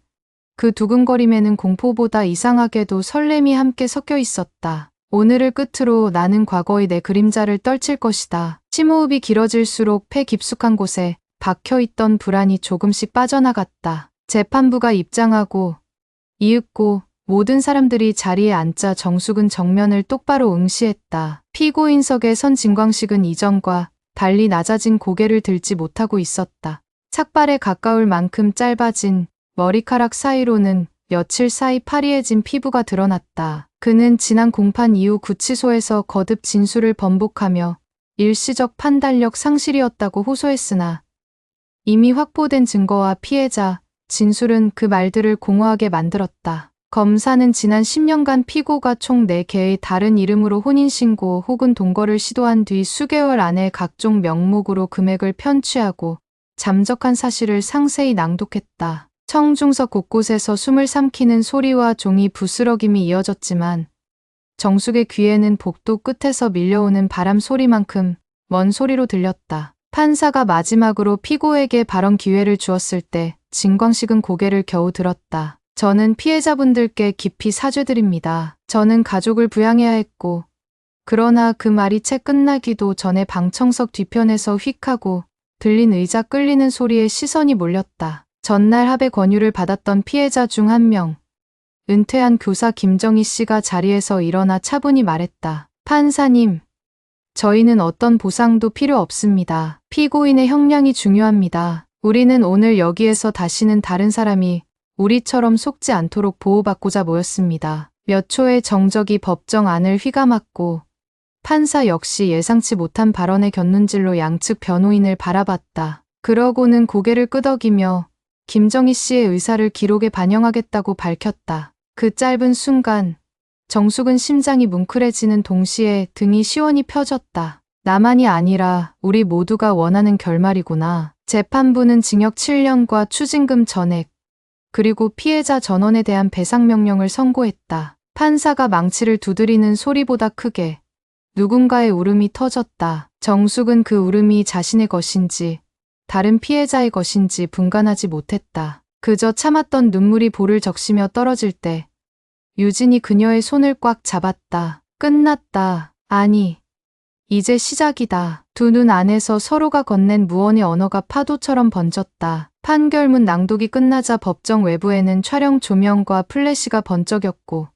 그 두근거림에는 공포보다 이상하게도 설렘이 함께 섞여 있었다. 오늘을 끝으로 나는 과거의 내 그림자를 떨칠 것이다. 심호흡이 길어질수록 폐 깊숙한 곳에 박혀있던 불안이 조금씩 빠져나갔다. 재판부가 입장하고 이윽고 모든 사람들이 자리에 앉자 정숙은 정면을 똑바로 응시했다. 피고인석에 선 진광식은 이전과 달리 낮아진 고개를 들지 못하고 있었다. 착발에 가까울 만큼 짧아진 머리카락 사이로는 며칠 사이 파리해진 피부가 드러났다. 그는 지난 공판 이후 구치소에서 거듭 진술을 번복하며 일시적 판단력 상실이었다고 호소했으나 이미 확보된 증거와 피해자, 진술은 그 말들을 공허하게 만들었다. 검사는 지난 10년간 피고가 총 4개의 다른 이름으로 혼인신고 혹은 동거를 시도한 뒤 수개월 안에 각종 명목으로 금액을 편취하고 잠적한 사실을 상세히 낭독했다. 청중석 곳곳에서 숨을 삼키는 소리와 종이 부스러김이 이어졌지만 정숙의 귀에는 복도 끝에서 밀려오는 바람 소리만큼 먼 소리로 들렸다. 판사가 마지막으로 피고에게 발언 기회를 주었을 때 진광식은 고개를 겨우 들었다. 저는 피해자분들께 깊이 사죄드립니다. 저는 가족을 부양해야 했고, 그러나 그 말이 채 끝나기도 전에 방청석 뒤편에서 휙 하고 들린 의자 끌리는 소리에 시선이 몰렸다. 전날 합의 권유를 받았던 피해자 중 한 명, 은퇴한 교사 김정희 씨가 자리에서 일어나 차분히 말했다. 판사님, 저희는 어떤 보상도 필요 없습니다. 피고인의 형량이 중요합니다. 우리는 오늘 여기에서 다시는 다른 사람이 우리처럼 속지 않도록 보호받고자 모였습니다. 몇 초의 정적이 법정 안을 휘감았고 판사 역시 예상치 못한 발언의 곁눈질로 양측 변호인을 바라봤다. 그러고는 고개를 끄덕이며 김정희 씨의 의사를 기록에 반영하겠다고 밝혔다. 그 짧은 순간 정숙은 심장이 뭉클해지는 동시에 등이 시원히 펴졌다. 나만이 아니라 우리 모두가 원하는 결말이구나. 재판부는 징역 7년과 추징금 전액, 그리고 피해자 전원에 대한 배상 명령을 선고했다. 판사가 망치를 두드리는 소리보다 크게 누군가의 울음이 터졌다. 정숙은 그 울음이 자신의 것인지 다른 피해자의 것인지 분간하지 못했다. 그저 참았던 눈물이 볼을 적시며 떨어질 때 유진이 그녀의 손을 꽉 잡았다. 끝났다. 아니, 이제 시작이다. 두 눈 안에서 서로가 건넨 무언의 언어가 파도처럼 번졌다. 판결문 낭독이 끝나자 법정 외부에는 촬영 조명과 플래시가 번쩍였고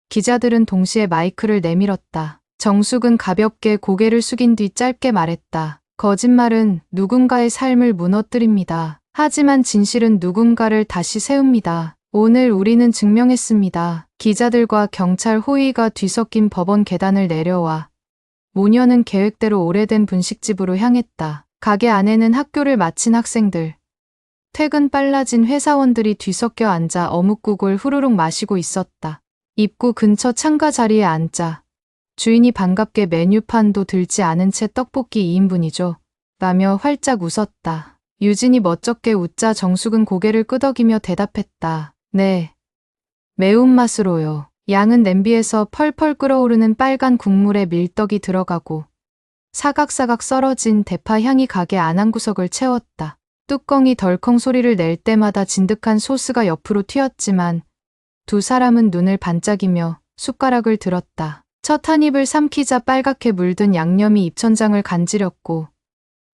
기자들은 동시에 마이크를 내밀었다. 정숙은 가볍게 고개를 숙인 뒤 짧게 말했다. 거짓말은 누군가의 삶을 무너뜨립니다. 하지만 진실은 누군가를 다시 세웁니다. 오늘 우리는 증명했습니다. 기자들과 경찰 호위가 뒤섞인 법원 계단을 내려와 모녀는 계획대로 오래된 분식집으로 향했다. 가게 안에는 학교를 마친 학생들, 퇴근 빨라진 회사원들이 뒤섞여 앉아 어묵국을 후루룩 마시고 있었다. 입구 근처 창가 자리에 앉자 주인이 반갑게 메뉴판도 들지 않은 채 떡볶이 2인분이죠. 라며 활짝 웃었다. 유진이 멋쩍게 웃자 정숙은 고개를 끄덕이며 대답했다. 네. 매운맛으로요. 양은 냄비에서 펄펄 끓어오르는 빨간 국물에 밀떡이 들어가고 사각사각 썰어진 대파 향이 가게 안 한 구석을 채웠다. 뚜껑이 덜컹 소리를 낼 때마다 진득한 소스가 옆으로 튀었지만 두 사람은 눈을 반짝이며 숟가락을 들었다. 첫 한 입을 삼키자 빨갛게 물든 양념이 입천장을 간지렸고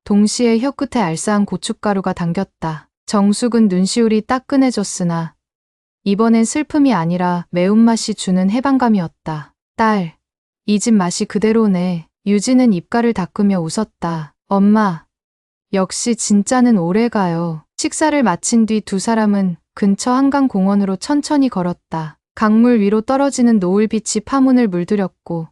동시에 혀끝에 알싸한 고춧가루가 당겼다. 정숙은 눈시울이 따끈해졌으나 이번엔 슬픔이 아니라 매운맛이 주는 해방감이었다. 딸, 이 집 맛이 그대로네. 유진은 입가를 닦으며 웃었다. 엄마, 역시 진짜는 오래가요. 식사를 마친 뒤 두 사람은 근처 한강공원으로 천천히 걸었다. 강물 위로 떨어지는 노을빛이 파문을 물들였고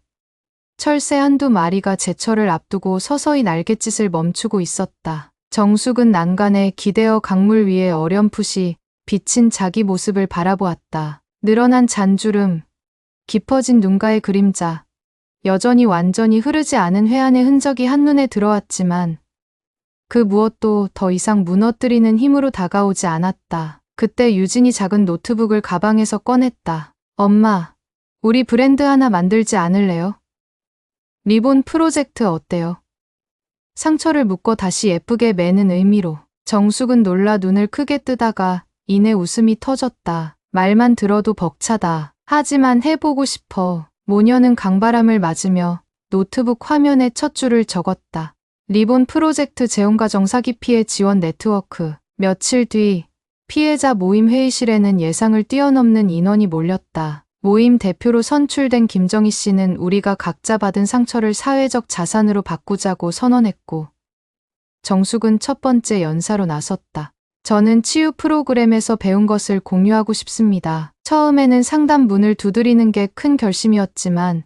철새 한두 마리가 제철을 앞두고 서서히 날갯짓을 멈추고 있었다. 정숙은 난간에 기대어 강물 위에 어렴풋이 비친 자기 모습을 바라보았다. 늘어난 잔주름, 깊어진 눈가의 그림자, 여전히 완전히 흐르지 않은 회한의 흔적이 한눈에 들어왔지만 그 무엇도 더 이상 무너뜨리는 힘으로 다가오지 않았다. 그때 유진이 작은 노트북을 가방에서 꺼냈다. 엄마, 우리 브랜드 하나 만들지 않을래요? 리본 프로젝트 어때요? 상처를 묶어 다시 예쁘게 매는 의미로. 정숙은 놀라 눈을 크게 뜨다가 이내 웃음이 터졌다. 말만 들어도 벅차다. 하지만 해보고 싶어. 모녀는 강바람을 맞으며 노트북 화면에 첫 줄을 적었다. 리본 프로젝트 재혼가정 사기 피해 지원 네트워크. 며칠 뒤 피해자 모임 회의실에는 예상을 뛰어넘는 인원이 몰렸다. 모임 대표로 선출된 김정희 씨는 우리가 각자 받은 상처를 사회적 자산으로 바꾸자고 선언했고 정숙은 첫 번째 연사로 나섰다. 저는 치유 프로그램에서 배운 것을 공유하고 싶습니다. 처음에는 상담 문을 두드리는 게 큰 결심이었지만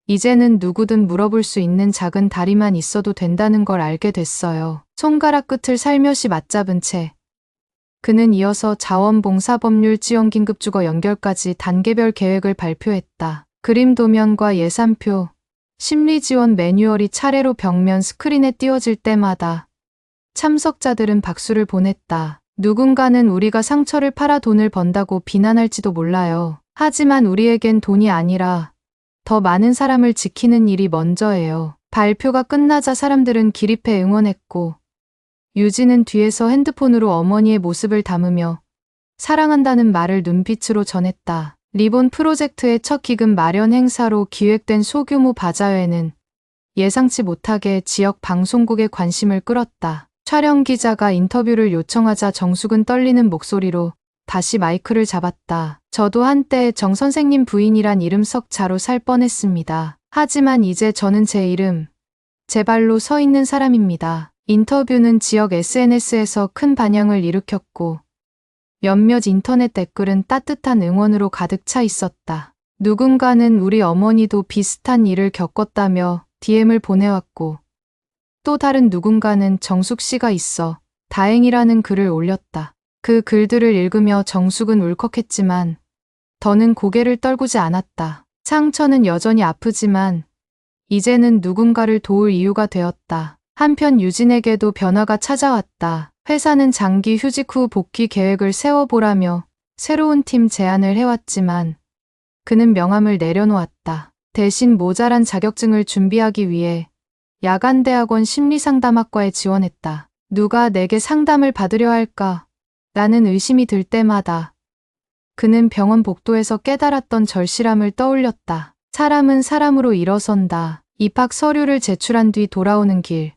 이제는 누구든 물어볼 수 있는 작은 다리만 있어도 된다는 걸 알게 됐어요. 손가락 끝을 살며시 맞잡은 채 그는 이어서 자원봉사법률 지원 긴급주거 연결까지 단계별 계획을 발표했다. 그림 도면과 예산표, 심리지원 매뉴얼이 차례로 벽면 스크린에 띄워질 때마다 참석자들은 박수를 보냈다. 누군가는 우리가 상처를 팔아 돈을 번다고 비난할지도 몰라요. 하지만 우리에겐 돈이 아니라 더 많은 사람을 지키는 일이 먼저예요. 발표가 끝나자 사람들은 기립해 응원했고 유진은 뒤에서 핸드폰으로 어머니의 모습을 담으며 사랑한다는 말을 눈빛으로 전했다. 리본 프로젝트의 첫 기금 마련 행사로 기획된 소규모 바자회는 예상치 못하게 지역 방송국의 관심을 끌었다. 촬영 기자가 인터뷰를 요청하자 정숙은 떨리는 목소리로 다시 마이크를 잡았다. 저도 한때 정 선생님 부인이란 이름 석 자로 살 뻔했습니다. 하지만 이제 저는 제 이름, 제 발로 서 있는 사람입니다. 인터뷰는 지역 SNS에서 큰 반향을 일으켰고 몇몇 인터넷 댓글은 따뜻한 응원으로 가득 차 있었다. 누군가는 우리 어머니도 비슷한 일을 겪었다며 DM을 보내왔고 또 다른 누군가는 정숙 씨가 있어 다행이라는 글을 올렸다. 그 글들을 읽으며 정숙은 울컥했지만 더는 고개를 떨구지 않았다. 상처는 여전히 아프지만 이제는 누군가를 도울 이유가 되었다. 한편 유진에게도 변화가 찾아왔다. 회사는 장기 휴직 후 복귀 계획을 세워보라며 새로운 팀 제안을 해왔지만 그는 명함을 내려놓았다. 대신 모자란 자격증을 준비하기 위해 야간대학원 심리상담학과에 지원했다. 누가 내게 상담을 받으려 할까? 라는 의심이 들 때마다 그는 병원 복도에서 깨달았던 절실함을 떠올렸다. 사람은 사람으로 일어선다. 입학 서류를 제출한 뒤 돌아오는 길.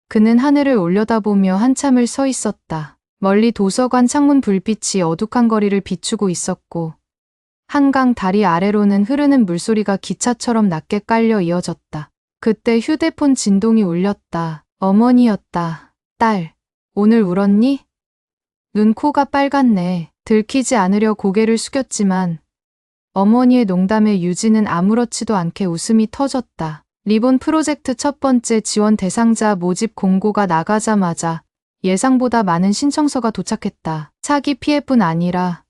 그는 하늘을 올려다보며 한참을 서 있었다. 멀리 도서관 창문 불빛이 어둑한 거리를 비추고 있었고 한강 다리 아래로는 흐르는 물소리가 기차처럼 낮게 깔려 이어졌다. 그때 휴대폰 진동이 울렸다. 어머니였다. 딸, 오늘 울었니? 눈, 코가 빨갛네. 들키지 않으려 고개를 숙였지만 어머니의 농담에 유진은 아무렇지도 않게 웃음이 터졌다. 리본 프로젝트 첫 번째 지원 대상자 모집 공고가 나가자마자 예상보다 많은 신청서가 도착했다. 사기 피해뿐 아니라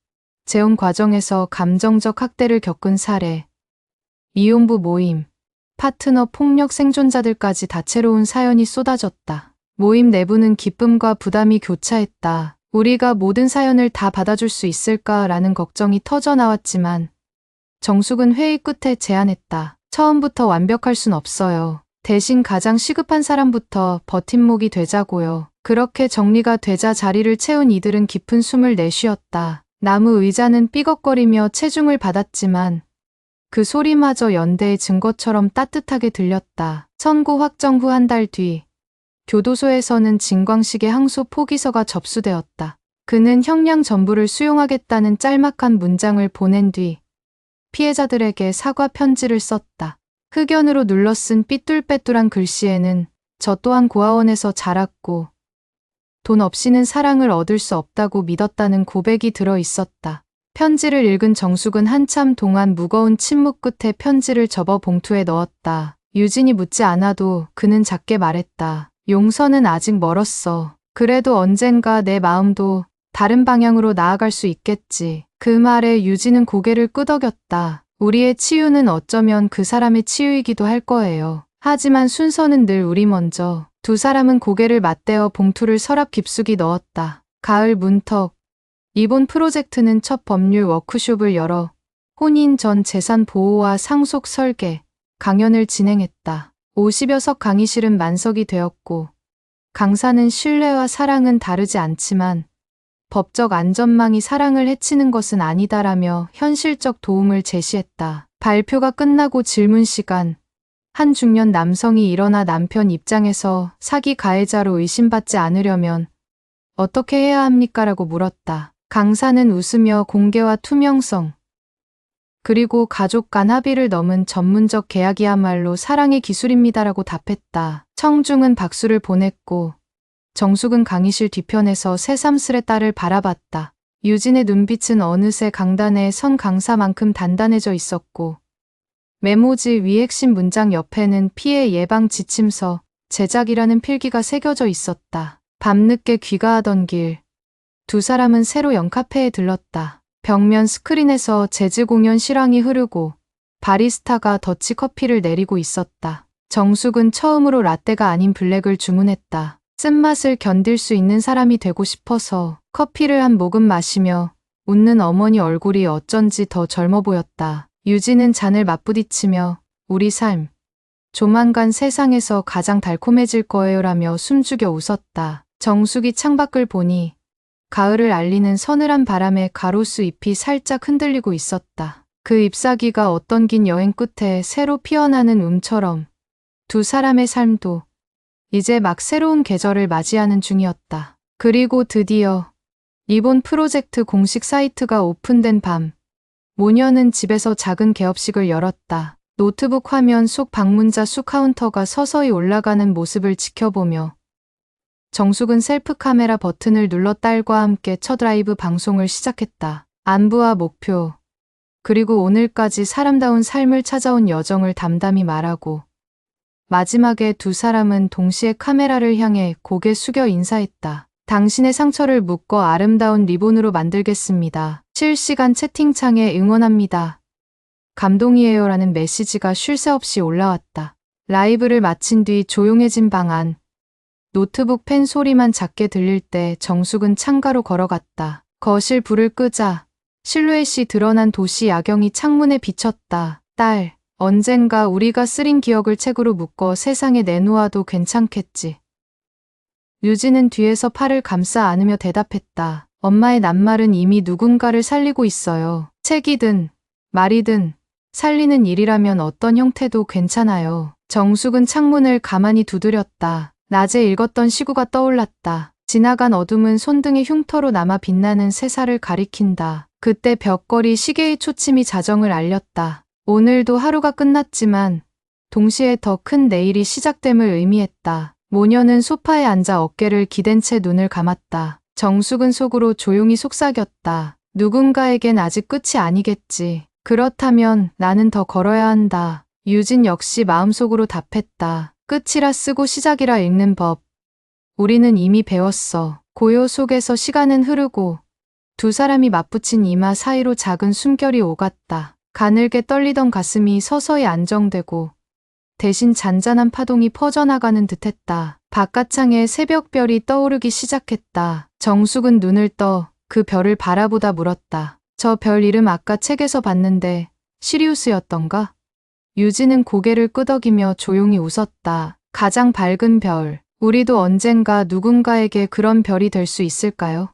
재혼 과정에서 감정적 학대를 겪은 사례, 미혼부 모임, 파트너 폭력 생존자들까지 다채로운 사연이 쏟아졌다. 모임 내부는 기쁨과 부담이 교차했다. 우리가 모든 사연을 다 받아줄 수 있을까라는 걱정이 터져 나왔지만 정숙은 회의 끝에 제안했다. 처음부터 완벽할 순 없어요. 대신 가장 시급한 사람부터 버팀목이 되자고요. 그렇게 정리가 되자 자리를 채운 이들은 깊은 숨을 내쉬었다. 나무 의자는 삐걱거리며 체중을 받았지만 그 소리마저 연대의 증거처럼 따뜻하게 들렸다. 선고 확정 후 한 달 뒤 교도소에서는 진광식의 항소 포기서가 접수되었다. 그는 형량 전부를 수용하겠다는 짤막한 문장을 보낸 뒤 피해자들에게 사과 편지를 썼다. 흑연으로 눌러쓴 삐뚤빼뚤한 글씨에는 저 또한 고아원에서 자랐고 돈 없이는 사랑을 얻을 수 없다고 믿었다는 고백이 들어 있었다. 편지를 읽은 정숙은 한참 동안 무거운 침묵 끝에 편지를 접어 봉투에 넣었다. 유진이 묻지 않아도 그는 작게 말했다. 용서는 아직 멀었어. 그래도 언젠가 내 마음도 다른 방향으로 나아갈 수 있겠지. 그 말에 유진은 고개를 끄덕였다. 우리의 치유는 어쩌면 그 사람의 치유이기도 할 거예요. 하지만 순서는 늘 우리 먼저. 두 사람은 고개를 맞대어 봉투를 서랍 깊숙이 넣었다. 가을 문턱. 리본 프로젝트는 첫 법률 워크숍을 열어 혼인 전 재산 보호와 상속 설계, 강연을 진행했다. 50여 석 강의실은 만석이 되었고 강사는 신뢰와 사랑은 다르지 않지만 법적 안전망이 사랑을 해치는 것은 아니다라며 현실적 도움을 제시했다. 발표가 끝나고 질문 시간. 한 중년 남성이 일어나 남편 입장에서 사기 가해자로 의심받지 않으려면 어떻게 해야 합니까? 라고 물었다. 강사는 웃으며 공개와 투명성, 그리고 가족 간 합의를 넘은 전문적 계약이야말로 사랑의 기술입니다라고 답했다. 청중은 박수를 보냈고 정숙은 강의실 뒤편에서 새삼스레 딸을 바라봤다. 유진의 눈빛은 어느새 강단에 선 강사만큼 단단해져 있었고 메모지 위 핵심 문장 옆에는 피해 예방 지침서, 제작이라는 필기가 새겨져 있었다. 밤늦게 귀가하던 길. 두 사람은 새로 연 카페에 들렀다. 벽면 스크린에서 재즈 공연 실황이 흐르고 바리스타가 더치커피를 내리고 있었다. 정숙은 처음으로 라떼가 아닌 블랙을 주문했다. 쓴맛을 견딜 수 있는 사람이 되고 싶어서 커피를 한 모금 마시며 웃는 어머니 얼굴이 어쩐지 더 젊어 보였다. 유진은 잔을 맞부딪히며 우리 삶, 조만간 세상에서 가장 달콤해질 거예요라며 숨죽여 웃었다. 정숙이 창밖을 보니 가을을 알리는 서늘한 바람에 가로수 잎이 살짝 흔들리고 있었다. 그 잎사귀가 어떤 긴 여행 끝에 새로 피어나는 움처럼 두 사람의 삶도 이제 막 새로운 계절을 맞이하는 중이었다. 그리고 드디어 리본 프로젝트 공식 사이트가 오픈된 밤, 모녀는 집에서 작은 개업식을 열었다. 노트북 화면 속 방문자 수 카운터가 서서히 올라가는 모습을 지켜보며 정숙은 셀프 카메라 버튼을 눌러 딸과 함께 첫 라이브 방송을 시작했다. 안부와 목표, 그리고 오늘까지 사람다운 삶을 찾아온 여정을 담담히 말하고 마지막에 두 사람은 동시에 카메라를 향해 고개 숙여 인사했다. 당신의 상처를 묶어 아름다운 리본으로 만들겠습니다. 실시간 채팅창에 응원합니다. 감동이에요 라는 메시지가 쉴 새 없이 올라왔다. 라이브를 마친 뒤 조용해진 방 안. 노트북 펜 소리만 작게 들릴 때 정숙은 창가로 걸어갔다. 거실 불을 끄자 실루엣이 드러난 도시 야경이 창문에 비쳤다. 딸, 언젠가 우리가 쓰린 기억을 책으로 묶어 세상에 내놓아도 괜찮겠지. 유진은 뒤에서 팔을 감싸 안으며 대답했다. 엄마의 낱말은 이미 누군가를 살리고 있어요. 책이든 말이든 살리는 일이라면 어떤 형태도 괜찮아요. 정숙은 창문을 가만히 두드렸다. 낮에 읽었던 시구가 떠올랐다. 지나간 어둠은 손등의 흉터로 남아 빛나는 새살을 가리킨다. 그때 벽걸이 시계의 초침이 자정을 알렸다. 오늘도 하루가 끝났지만 동시에 더 큰 내일이 시작됨을 의미했다. 모녀는 소파에 앉아 어깨를 기댄 채 눈을 감았다. 정숙은 속으로 조용히 속삭였다. 누군가에겐 아직 끝이 아니겠지. 그렇다면 나는 더 걸어야 한다. 유진 역시 마음속으로 답했다. 끝이라 쓰고 시작이라 읽는 법. 우리는 이미 배웠어. 고요 속에서 시간은 흐르고 두 사람이 맞붙인 이마 사이로 작은 숨결이 오갔다. 가늘게 떨리던 가슴이 서서히 안정되고 대신 잔잔한 파동이 퍼져나가는 듯했다. 바깥창에 새벽별이 떠오르기 시작했다. 정숙은 눈을 떠 그 별을 바라보다 물었다. 저 별 이름 아까 책에서 봤는데 시리우스였던가? 유진은 고개를 끄덕이며 조용히 웃었다. 가장 밝은 별. 우리도 언젠가 누군가에게 그런 별이 될 수 있을까요?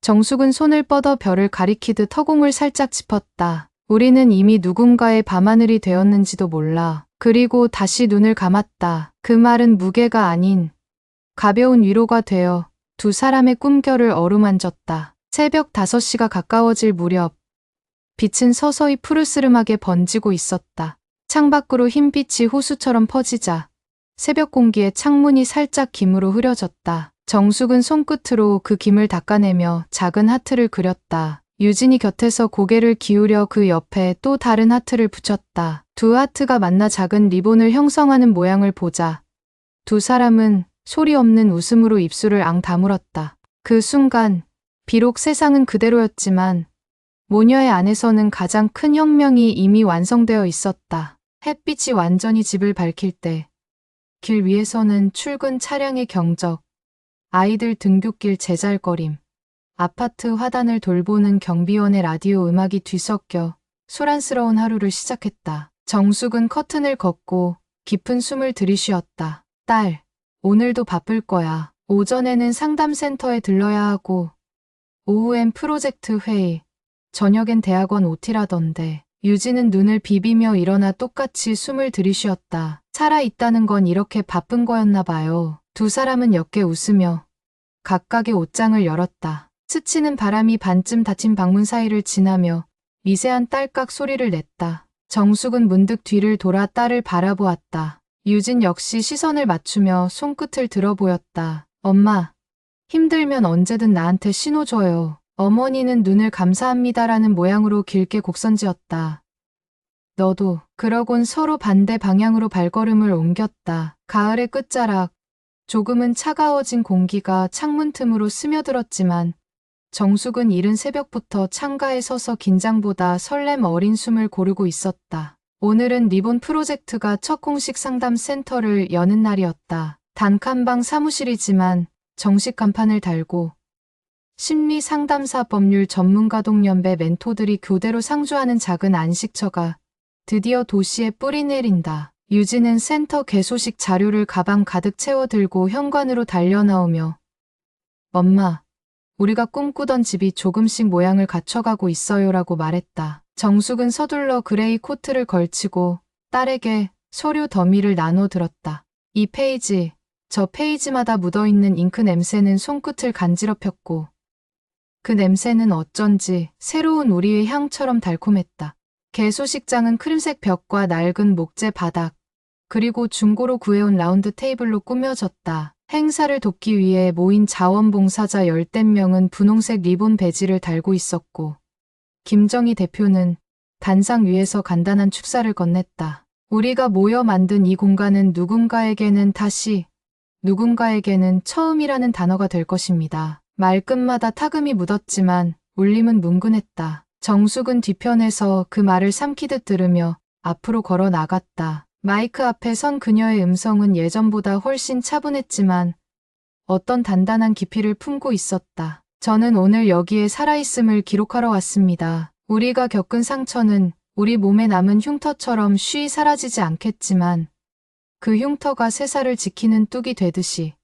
정숙은 손을 뻗어 별을 가리키듯 허공을 살짝 짚었다. 우리는 이미 누군가의 밤하늘이 되었는지도 몰라. 그리고 다시 눈을 감았다. 그 말은 무게가 아닌 가벼운 위로가 되어 두 사람의 꿈결을 어루만졌다. 새벽 5시가 가까워질 무렵 빛은 서서히 푸르스름하게 번지고 있었다. 창밖으로 흰빛이 호수처럼 퍼지자 새벽 공기에 창문이 살짝 김으로 흐려졌다. 정숙은 손끝으로 그 김을 닦아내며 작은 하트를 그렸다. 유진이 곁에서 고개를 기울여 그 옆에 또 다른 하트를 붙였다. 두 하트가 만나 작은 리본을 형성하는 모양을 보자 두 사람은 소리 없는 웃음으로 입술을 앙 다물었다. 그 순간 비록 세상은 그대로였지만 모녀의 안에서는 가장 큰 혁명이 이미 완성되어 있었다. 햇빛이 완전히 집을 밝힐 때 길 위에서는 출근 차량의 경적, 아이들 등굣길 제잘거림, 아파트 화단을 돌보는 경비원의 라디오 음악이 뒤섞여 소란스러운 하루를 시작했다. 정숙은 커튼을 걷고 깊은 숨을 들이쉬었다. 딸, 오늘도 바쁠 거야. 오전에는 상담센터에 들러야 하고 오후엔 프로젝트 회의, 저녁엔 대학원 OT라던데. 유진은 눈을 비비며 일어나 똑같이 숨을 들이쉬었다. 살아있다는 건 이렇게 바쁜 거였나 봐요. 두 사람은 옅게 웃으며 각각의 옷장을 열었다. 스치는 바람이 반쯤 닫힌 방문 사이를 지나며 미세한 딸깍 소리를 냈다. 정숙은 문득 뒤를 돌아 딸을 바라보았다. 유진 역시 시선을 맞추며 손끝을 들어 보였다. 엄마, 힘들면 언제든 나한테 신호 줘요. 어머니는 눈을 감사합니다라는 모양으로 길게 곡선지었다. 너도. 그러곤 서로 반대 방향으로 발걸음을 옮겼다. 가을의 끝자락, 조금은 차가워진 공기가 창문 틈으로 스며들었지만 정숙은 이른 새벽부터 창가에 서서 긴장보다 설렘 어린 숨을 고르고 있었다. 오늘은 리본 프로젝트가 첫 공식 상담 센터를 여는 날이었다. 단칸방 사무실이지만 정식 간판을 달고 심리 상담사 법률 전문가 동년배 멘토들이 교대로 상주하는 작은 안식처가 드디어 도시에 뿌리 내린다. 유진은 센터 개소식 자료를 가방 가득 채워 들고 현관으로 달려나오며 엄마, 우리가 꿈꾸던 집이 조금씩 모양을 갖춰가고 있어요라고 말했다. 정숙은 서둘러 그레이 코트를 걸치고 딸에게 서류 더미를 나눠 들었다. 이 페이지, 저 페이지마다 묻어있는 잉크 냄새는 손끝을 간지럽혔고 그 냄새는 어쩐지 새로운 우리의 향처럼 달콤했다. 개소식장은 크림색 벽과 낡은 목재 바닥, 그리고 중고로 구해온 라운드 테이블로 꾸며졌다. 행사를 돕기 위해 모인 자원봉사자 10댓 명은 분홍색 리본 배지를 달고 있었고 김정희 대표는 단상 위에서 간단한 축사를 건넸다. 우리가 모여 만든 이 공간은 누군가에게는 다시, 누군가에게는 처음이라는 단어가 될 것입니다. 말끝마다 타금이 묻었지만 울림은 뭉근했다. 정숙은 뒤편에서 그 말을 삼키듯 들으며 앞으로 걸어 나갔다. 마이크 앞에 선 그녀의 음성은 예전보다 훨씬 차분했지만 어떤 단단한 깊이를 품고 있었다. 저는 오늘 여기에 살아있음을 기록하러 왔습니다. 우리가 겪은 상처는 우리 몸에 남은 흉터처럼 쉬이 사라지지 않겠지만 그 흉터가 세살을 지키는 뚝이 되듯이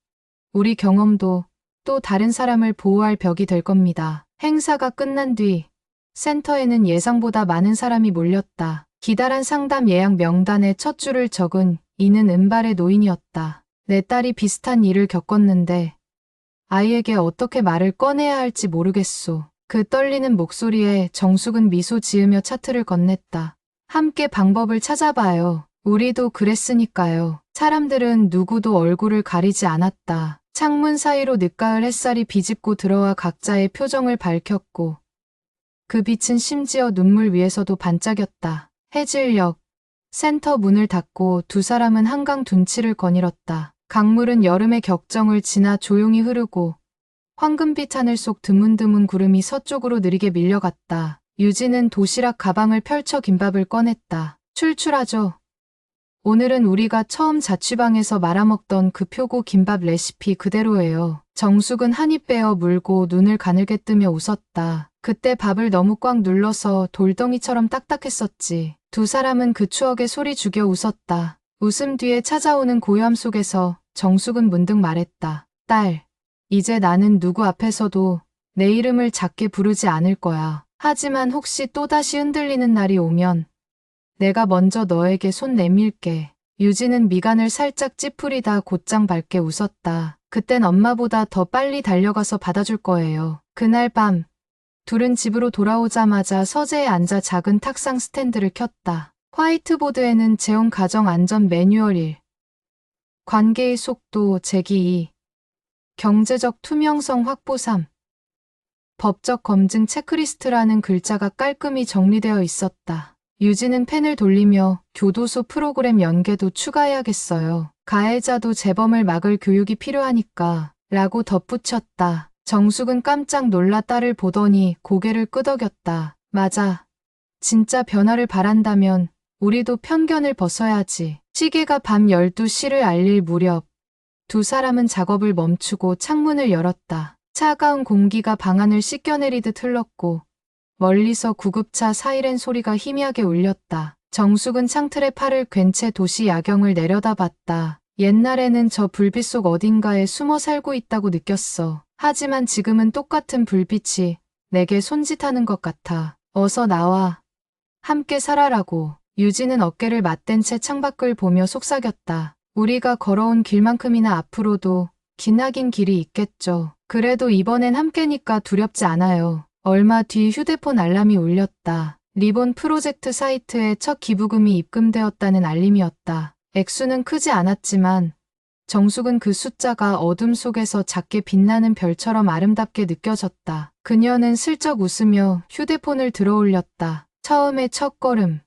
우리 경험도 또 다른 사람을 보호할 벽이 될 겁니다. 행사가 끝난 뒤 센터에는 예상보다 많은 사람이 몰렸다. 기다란 상담 예약 명단에 첫 줄을 적은 이는 은발의 노인이었다. 내 딸이 비슷한 일을 겪었는데 아이에게 어떻게 말을 꺼내야 할지 모르겠소. 그 떨리는 목소리에 정숙은 미소 지으며 차트를 건넸다. 함께 방법을 찾아봐요. 우리도 그랬으니까요. 사람들은 누구도 얼굴을 가리지 않았다. 창문 사이로 늦가을 햇살이 비집고 들어와 각자의 표정을 밝혔고 그 빛은 심지어 눈물 위에서도 반짝였다. 해질녘 센터 문을 닫고 두 사람은 한강 둔치를 거닐었다. 강물은 여름의 격정을 지나 조용히 흐르고 황금빛 하늘 속 드문드문 구름이 서쪽으로 느리게 밀려갔다. 유진은 도시락 가방을 펼쳐 김밥을 꺼냈다. 출출하죠? 오늘은 우리가 처음 자취방에서 말아먹던 그 표고 김밥 레시피 그대로예요. 정숙은 한 입 베어 물고 눈을 가늘게 뜨며 웃었다. 그때 밥을 너무 꽉 눌러서 돌덩이처럼 딱딱했었지. 두 사람은 그 추억에 소리 죽여 웃었다. 웃음 뒤에 찾아오는 고요함 속에서 정숙은 문득 말했다. 딸, 이제 나는 누구 앞에서도 내 이름을 작게 부르지 않을 거야. 하지만 혹시 또다시 흔들리는 날이 오면 내가 먼저 너에게 손 내밀게. 유진은 미간을 살짝 찌푸리다 곧장 밝게 웃었다. 그땐 엄마보다 더 빨리 달려가서 받아줄 거예요. 그날 밤 둘은 집으로 돌아오자마자 서재에 앉아 작은 탁상 스탠드를 켰다. 화이트보드에는 재혼 가정 안전 매뉴얼 1, 관계의 속도 제기 2, 경제적 투명성 확보 3, 법적 검증 체크리스트라는 글자가 깔끔히 정리되어 있었다. 유진은 펜을 돌리며 교도소 프로그램 연계도 추가해야겠어요. 가해자도 재범을 막을 교육이 필요하니까 라고 덧붙였다. 정숙은 깜짝 놀라 딸을 보더니 고개를 끄덕였다. 맞아. 진짜 변화를 바란다면 우리도 편견을 벗어야지. 시계가 밤 12시를 알릴 무렵 두 사람은 작업을 멈추고 창문을 열었다. 차가운 공기가 방안을 씻겨내리듯 흘렀고 멀리서 구급차 사이렌 소리가 희미하게 울렸다. 정숙은 창틀에 팔을 괜 채 도시 야경을 내려다봤다. 옛날에는 저 불빛 속 어딘가에 숨어 살고 있다고 느꼈어. 하지만 지금은 똑같은 불빛이 내게 손짓하는 것 같아. 어서 나와. 함께 살아라고. 유진은 어깨를 맞댄 채 창밖을 보며 속삭였다. 우리가 걸어온 길만큼이나 앞으로도 기나긴 길이 있겠죠. 그래도 이번엔 함께니까 두렵지 않아요. 얼마 뒤 휴대폰 알람이 울렸다. 리본 프로젝트 사이트에 첫 기부금이 입금되었다는 알림이었다. 액수는 크지 않았지만 정숙은 그 숫자가 어둠 속에서 작게 빛나는 별처럼 아름답게 느껴졌다. 그녀는 슬쩍 웃으며 휴대폰을 들어 올렸다. 처음의 첫걸음.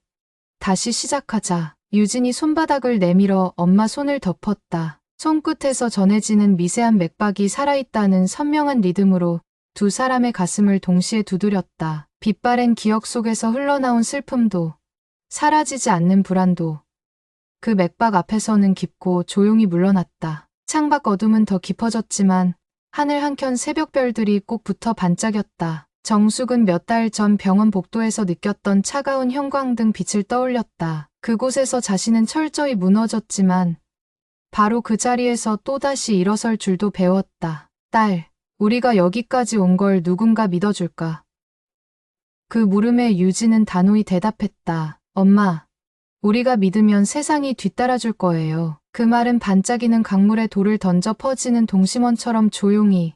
다시 시작하자. 유진이 손바닥을 내밀어 엄마 손을 덮었다. 손끝에서 전해지는 미세한 맥박이 살아있다는 선명한 리듬으로 두 사람의 가슴을 동시에 두드렸다. 빛바랜 기억 속에서 흘러나온 슬픔도 사라지지 않는 불안도 그 맥박 앞에서는 깊고 조용히 물러났다. 창밖 어둠은 더 깊어졌지만 하늘 한켠 새벽별들이 꼭 붙어 반짝였다. 정숙은 몇 달 전 병원 복도에서 느꼈던 차가운 형광등 빛을 떠올렸다. 그곳에서 자신은 철저히 무너졌지만 바로 그 자리에서 또다시 일어설 줄도 배웠다. 딸, 우리가 여기까지 온 걸 누군가 믿어줄까? 그 물음에 유진은 단호히 대답했다. 엄마, 우리가 믿으면 세상이 뒤따라줄 거예요. 그 말은 반짝이는 강물에 돌을 던져 퍼지는 동심원처럼 조용히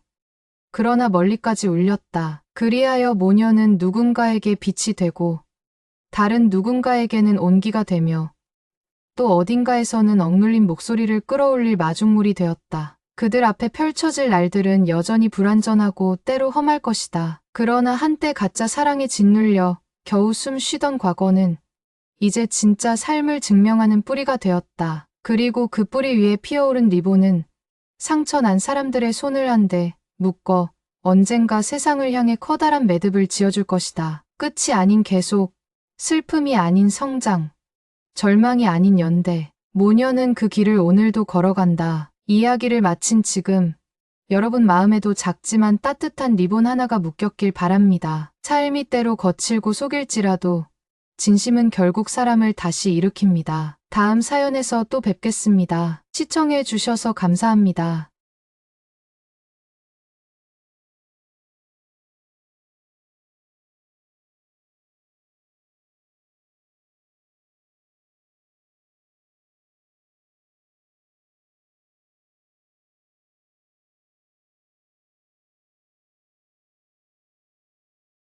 그러나 멀리까지 울렸다. 그리하여 모녀는 누군가에게 빛이 되고 다른 누군가에게는 온기가 되며 또 어딘가에서는 억눌린 목소리를 끌어올릴 마중물이 되었다. 그들 앞에 펼쳐질 날들은 여전히 불완전하고 때로 험할 것이다. 그러나 한때 가짜 사랑에 짓눌려 겨우 숨 쉬던 과거는 이제 진짜 삶을 증명하는 뿌리가 되었다. 그리고 그 뿌리 위에 피어오른 리본은 상처난 사람들의 손을 한데 묶어 언젠가 세상을 향해 커다란 매듭을 지어줄 것이다. 끝이 아닌 계속, 슬픔이 아닌 성장, 절망이 아닌 연대. 모녀는 그 길을 오늘도 걸어간다. 이야기를 마친 지금 여러분 마음에도 작지만 따뜻한 리본 하나가 묶였길 바랍니다. 삶이 때로 거칠고 속일지라도 진심은 결국 사람을 다시 일으킵니다. 다음 사연에서 또 뵙겠습니다. 시청해 주셔서 감사합니다.